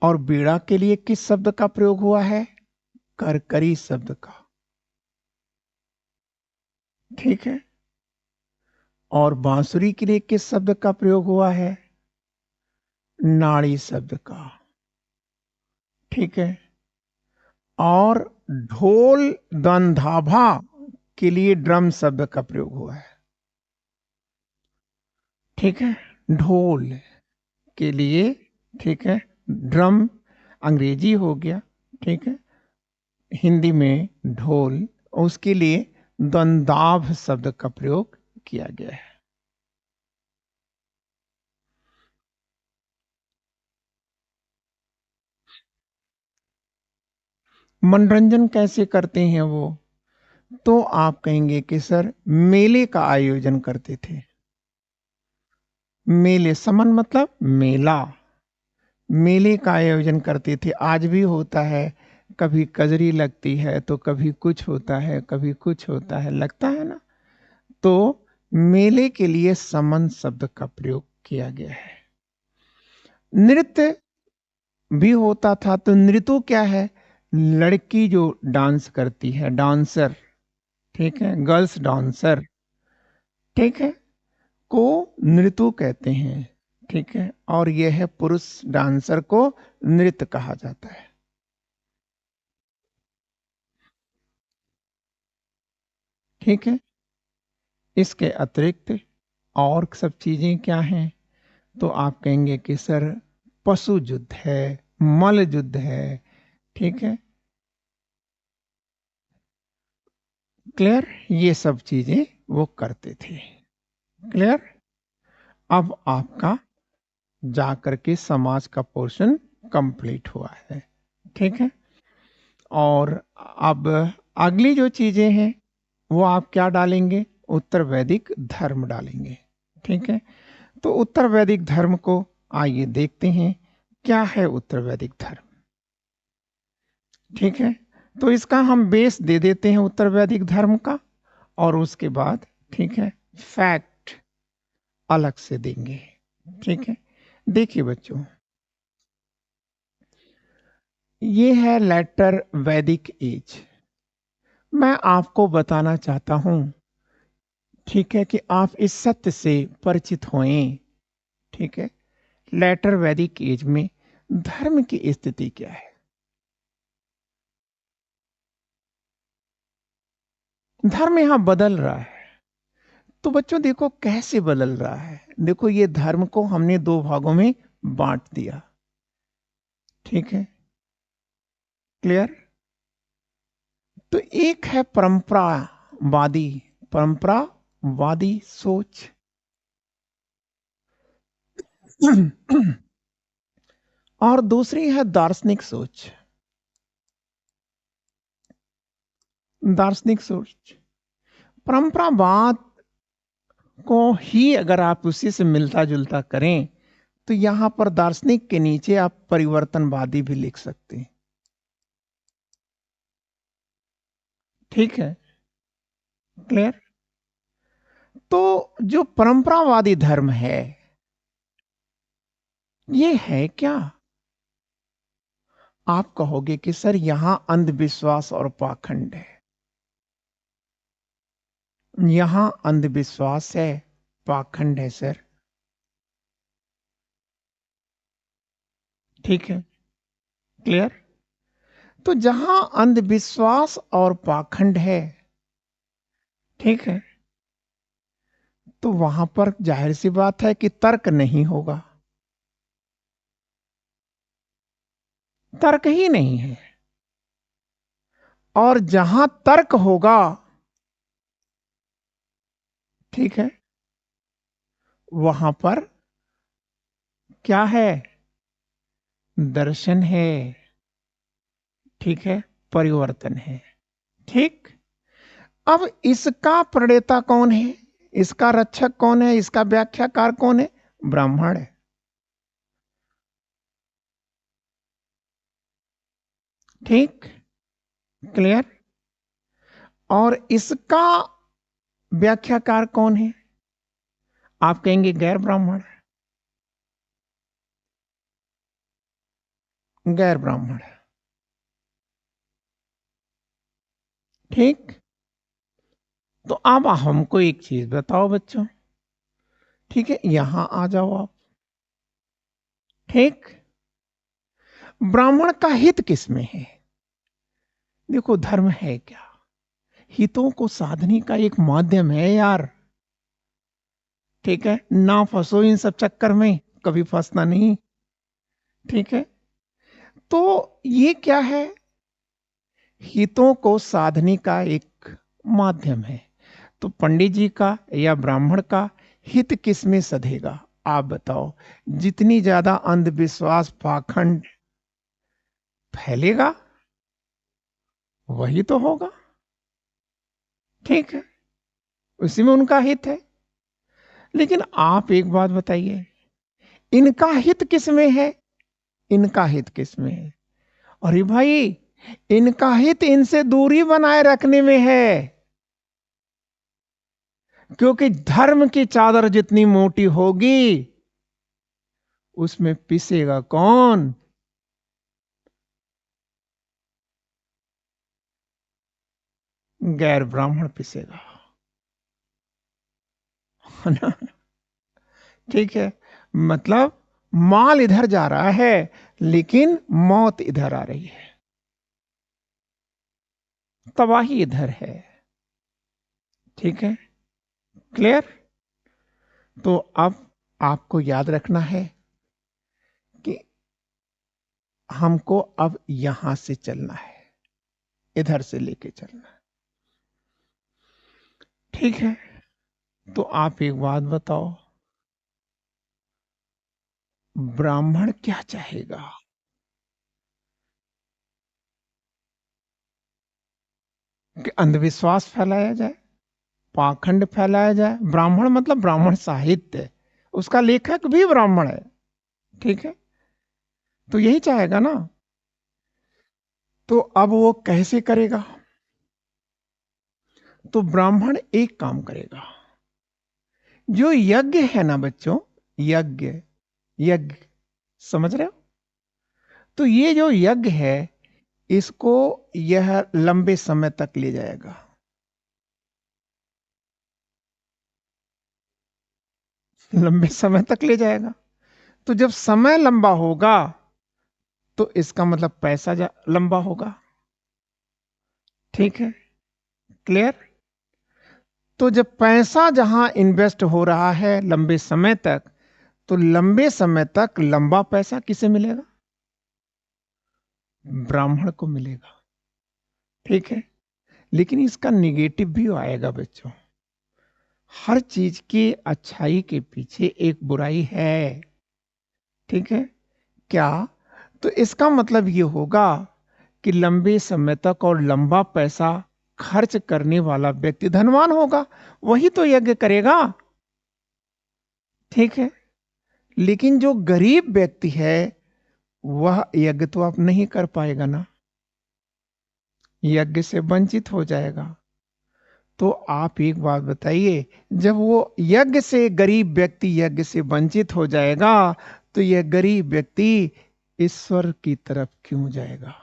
और बीड़ा के लिए किस शब्द का प्रयोग हुआ है? करकरी शब्द का, ठीक है। और बांसुरी के लिए किस शब्द का प्रयोग हुआ है? नाड़ी शब्द का, ठीक है। और ढोल दंधाभा के लिए ड्रम शब्द का प्रयोग हुआ है, ठीक है। ढोल के लिए, ठीक है, ड्रम अंग्रेजी हो गया, ठीक है। हिंदी में ढोल, उसके लिए द्वंद्वाभ शब्द का प्रयोग किया गया है। मनोरंजन कैसे करते हैं वो? तो आप कहेंगे कि सर मेले का आयोजन करते थे। मेले, समन मतलब मेला, मेले का आयोजन करते थे, आज भी होता है। कभी कजरी लगती है तो कभी कुछ होता है, कभी कुछ होता है, लगता है ना। तो मेले के लिए समन शब्द का प्रयोग किया गया है। नृत्य भी होता था, तो नृत्य क्या है? लड़की जो डांस करती है, डांसर, ठीक है, गर्ल्स डांसर, ठीक है, को नृत्य कहते हैं, ठीक है। और यह है पुरुष डांसर को नृत्य कहा जाता है, ठीक है। इसके अतिरिक्त और सब चीजें क्या हैं? तो आप कहेंगे कि सर पशु युद्ध है, मल युद्ध है, ठीक है। क्लियर, ये सब चीजें वो करते थे। क्लियर। अब आपका जाकर के समाज का पोर्शन कंप्लीट हुआ है, ठीक है। और अब अगली जो चीजें हैं वो आप क्या डालेंगे? उत्तर वैदिक धर्म डालेंगे, ठीक है। तो उत्तर वैदिक धर्म को आइए देखते हैं, क्या है उत्तर वैदिक धर्म, ठीक है। तो इसका हम बेस दे देते हैं उत्तर वैदिक धर्म का, और उसके बाद, ठीक है, फैक्ट अलग से देंगे, ठीक है। देखिए बच्चों, ये है लेटर वैदिक एज। मैं आपको बताना चाहता हूं, ठीक है, कि आप इस सत्य से परिचित होएं, ठीक है। लेटर वैदिक एज में धर्म की स्थिति क्या है? धर्म यहां बदल रहा है। तो बच्चों देखो कैसे बदल रहा है। देखो ये धर्म को हमने दो भागों में बांट दिया, ठीक है। क्लियर। तो एक है परंपरावादी, परंपरावादी सोच। और दूसरी है दार्शनिक सोच, दार्शनिक सोच। परंपरावाद को ही अगर आप उसी से मिलता जुलता करें, तो यहां पर दार्शनिक के नीचे आप परिवर्तनवादी भी लिख सकते हैं, ठीक है। क्लियर। तो जो परंपरावादी धर्म है, ये है क्या? आप कहोगे कि सर यहां अंधविश्वास और पाखंड है, यहां अंधविश्वास है, पाखंड है सर। ठीक है, क्लियर? तो जहां अंधविश्वास और पाखंड है, ठीक है, तो वहां पर जाहिर सी बात है कि तर्क नहीं होगा, तर्क ही नहीं है। और जहां तर्क होगा, ठीक है, वहां पर क्या है? दर्शन है, ठीक है, परिवर्तन है। ठीक। अब इसका प्रणेता कौन है? इसका रक्षक कौन है? इसका व्याख्याकार कौन है? ब्राह्मण है। ठीक, क्लियर? और इसका व्याख्याकार कौन है? आप कहेंगे गैर ब्राह्मण। गैर ब्राह्मण। ठीक। तो अब हमको एक चीज बताओ बच्चों, ठीक है, यहां आ जाओ आप। ठीक। ब्राह्मण का हित किसमें है? देखो, धर्म है क्या? हितों को साधने का एक माध्यम है यार। ठीक है, ना फंसो इन सब चक्कर में, कभी फंसना नहीं। ठीक है, तो ये क्या है? हितों को साधने का एक माध्यम है। तो पंडित जी का या ब्राह्मण का हित किसमें सधेगा? आप बताओ। जितनी ज्यादा अंधविश्वास पाखंड फैलेगा, वही तो होगा। ठीक है, उसी में उनका हित है। लेकिन आप एक बात बताइए, इनका हित किसमें है? इनका हित किसमें है? अरे भाई, इनका हित इनसे दूरी बनाए रखने में है। क्योंकि धर्म की चादर जितनी मोटी होगी, उसमें पिसेगा कौन? गैर ब्राह्मण पिसेगा, है ना? ठीक है, मतलब माल इधर जा रहा है, लेकिन मौत इधर आ रही है, तबाही इधर है। ठीक है, क्लियर? तो अब आपको याद रखना है कि हमको अब यहां से चलना है, इधर से लेके चलना है। ठीक है, तो आप एक बात बताओ, ब्राह्मण क्या चाहेगा? कि अंधविश्वास फैलाया जाए, पाखंड फैलाया जाए? ब्राह्मण मतलब ब्राह्मण साहित्य, उसका लेखक भी ब्राह्मण है। ठीक है, तो यही चाहेगा ना। तो अब वो कैसे करेगा? तो ब्राह्मण एक काम करेगा, जो यज्ञ है ना बच्चों, यज्ञ, यज्ञ, समझ रहे हो? तो ये जो यज्ञ है, इसको यह लंबे समय तक ले जाएगा। लंबे समय तक ले जाएगा। तो जब समय लंबा होगा, तो इसका मतलब पैसा लंबा होगा। ठीक है, क्लियर? तो जब पैसा जहां इन्वेस्ट हो रहा है लंबे समय तक, तो लंबे समय तक लंबा पैसा किसे मिलेगा? ब्राह्मण को मिलेगा। ठीक है, लेकिन इसका निगेटिव भी आएगा बच्चों। हर चीज की अच्छाई के पीछे एक बुराई है। ठीक है, क्या? तो इसका मतलब ये होगा कि लंबे समय तक और लंबा पैसा खर्च करने वाला व्यक्ति धनवान होगा, वही तो यज्ञ करेगा। ठीक है, लेकिन जो गरीब व्यक्ति है, वह यज्ञ तो आप नहीं कर पाएगा ना, यज्ञ से वंचित हो जाएगा। तो आप एक बात बताइए, जब वो यज्ञ से गरीब व्यक्ति यज्ञ से वंचित हो जाएगा तो यह गरीब व्यक्ति ईश्वर की तरफ क्यों जाएगा?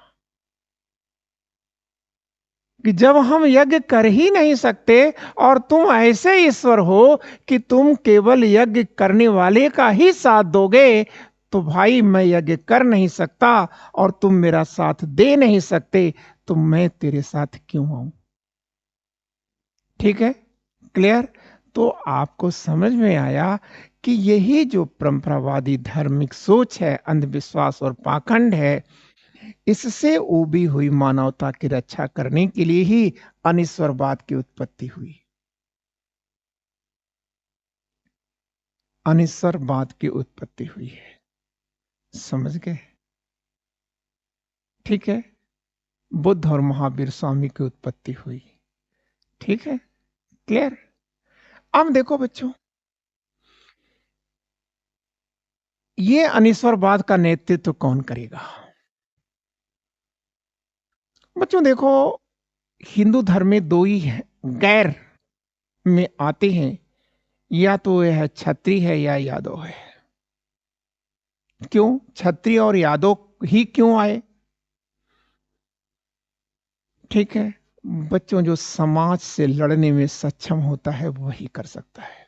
कि जब हम यज्ञ कर ही नहीं सकते और तुम ऐसे ईश्वर हो कि तुम केवल यज्ञ करने वाले का ही साथ दोगे, तो भाई मैं यज्ञ कर नहीं सकता और तुम मेरा साथ दे नहीं सकते, तो मैं तेरे साथ क्यों आऊं? ठीक है, क्लियर? तो आपको समझ में आया कि यही जो परंपरावादी धार्मिक सोच है, अंधविश्वास और पाखंड है, इससे उभी हुई मानवता की रक्षा करने के लिए ही अनिश्वरवाद की उत्पत्ति हुई। अनिश्वरवाद की उत्पत्ति हुई है, समझ गए? ठीक है, बुद्ध और महावीर स्वामी की उत्पत्ति हुई। ठीक है, क्लियर? अब देखो बच्चों, ये अनिश्वरवाद का नेतृत्व कौन करेगा? बच्चों देखो, हिंदू धर्म में दो ही है, गैर में आते हैं, या तो यह क्षत्रिय है या यादव है। क्यों क्षत्रिय और यादव ही क्यों आए? ठीक है बच्चों, जो समाज से लड़ने में सक्षम होता है वही कर सकता है।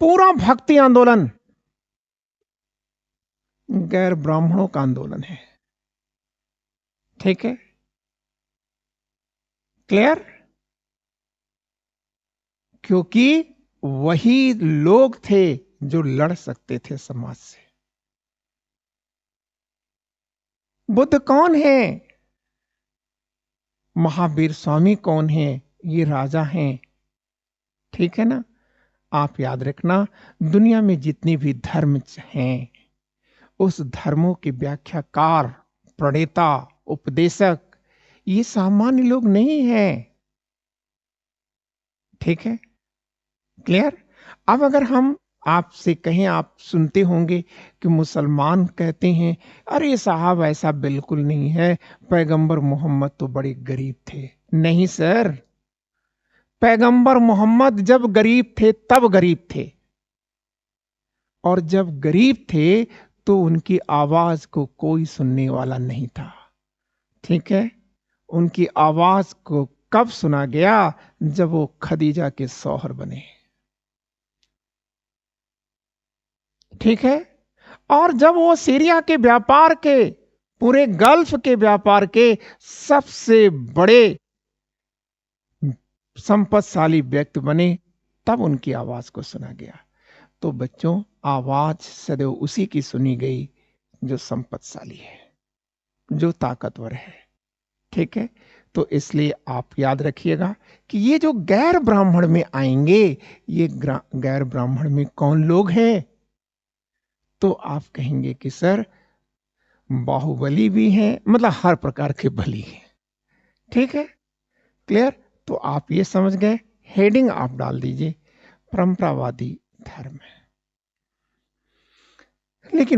पूरा भक्ति आंदोलन गैर ब्राह्मणों का आंदोलन है। ठीक है, क्लियर? क्योंकि वही लोग थे जो लड़ सकते थे समाज से। बुद्ध कौन है? महावीर स्वामी कौन है? ये राजा हैं। ठीक है ना? आप याद रखना, दुनिया में जितने भी धर्म हैं, उस धर्मों के व्याख्याकार, प्रणेता, उपदेशक ये सामान्य लोग नहीं हैं। ठीक है, क्लियर? अब अगर हम आपसे कहें, आप सुनते होंगे कि मुसलमान कहते हैं अरे साहब ऐसा बिल्कुल नहीं है, पैगंबर मोहम्मद तो बड़े गरीब थे। नहीं सर, पैगंबर मोहम्मद जब गरीब थे तब गरीब थे, और जब गरीब थे तो उनकी आवाज को कोई सुनने वाला नहीं था। ठीक है, उनकी आवाज को कब सुना गया? जब वो खदीजा के शौहर बने। ठीक है, और जब वो सीरिया के व्यापार के, पूरे गल्फ के व्यापार के सबसे बड़े संपत्तिशाली व्यक्ति बने, तब उनकी आवाज को सुना गया। तो बच्चों, आवाज सदैव उसी की सुनी गई जो संपत्तिशाली है, जो ताकतवर है। ठीक है, तो इसलिए आप याद रखिएगा कि ये जो गैर ब्राह्मण में आएंगे, ये गैर ब्राह्मण में कौन लोग हैं? तो आप कहेंगे कि सर बाहुबली भी हैं, मतलब हर प्रकार के बली हैं। ठीक है, क्लियर? तो आप ये समझ गए, हेडिंग आप डाल दीजिए परंपरावादी धर्म। लेकिन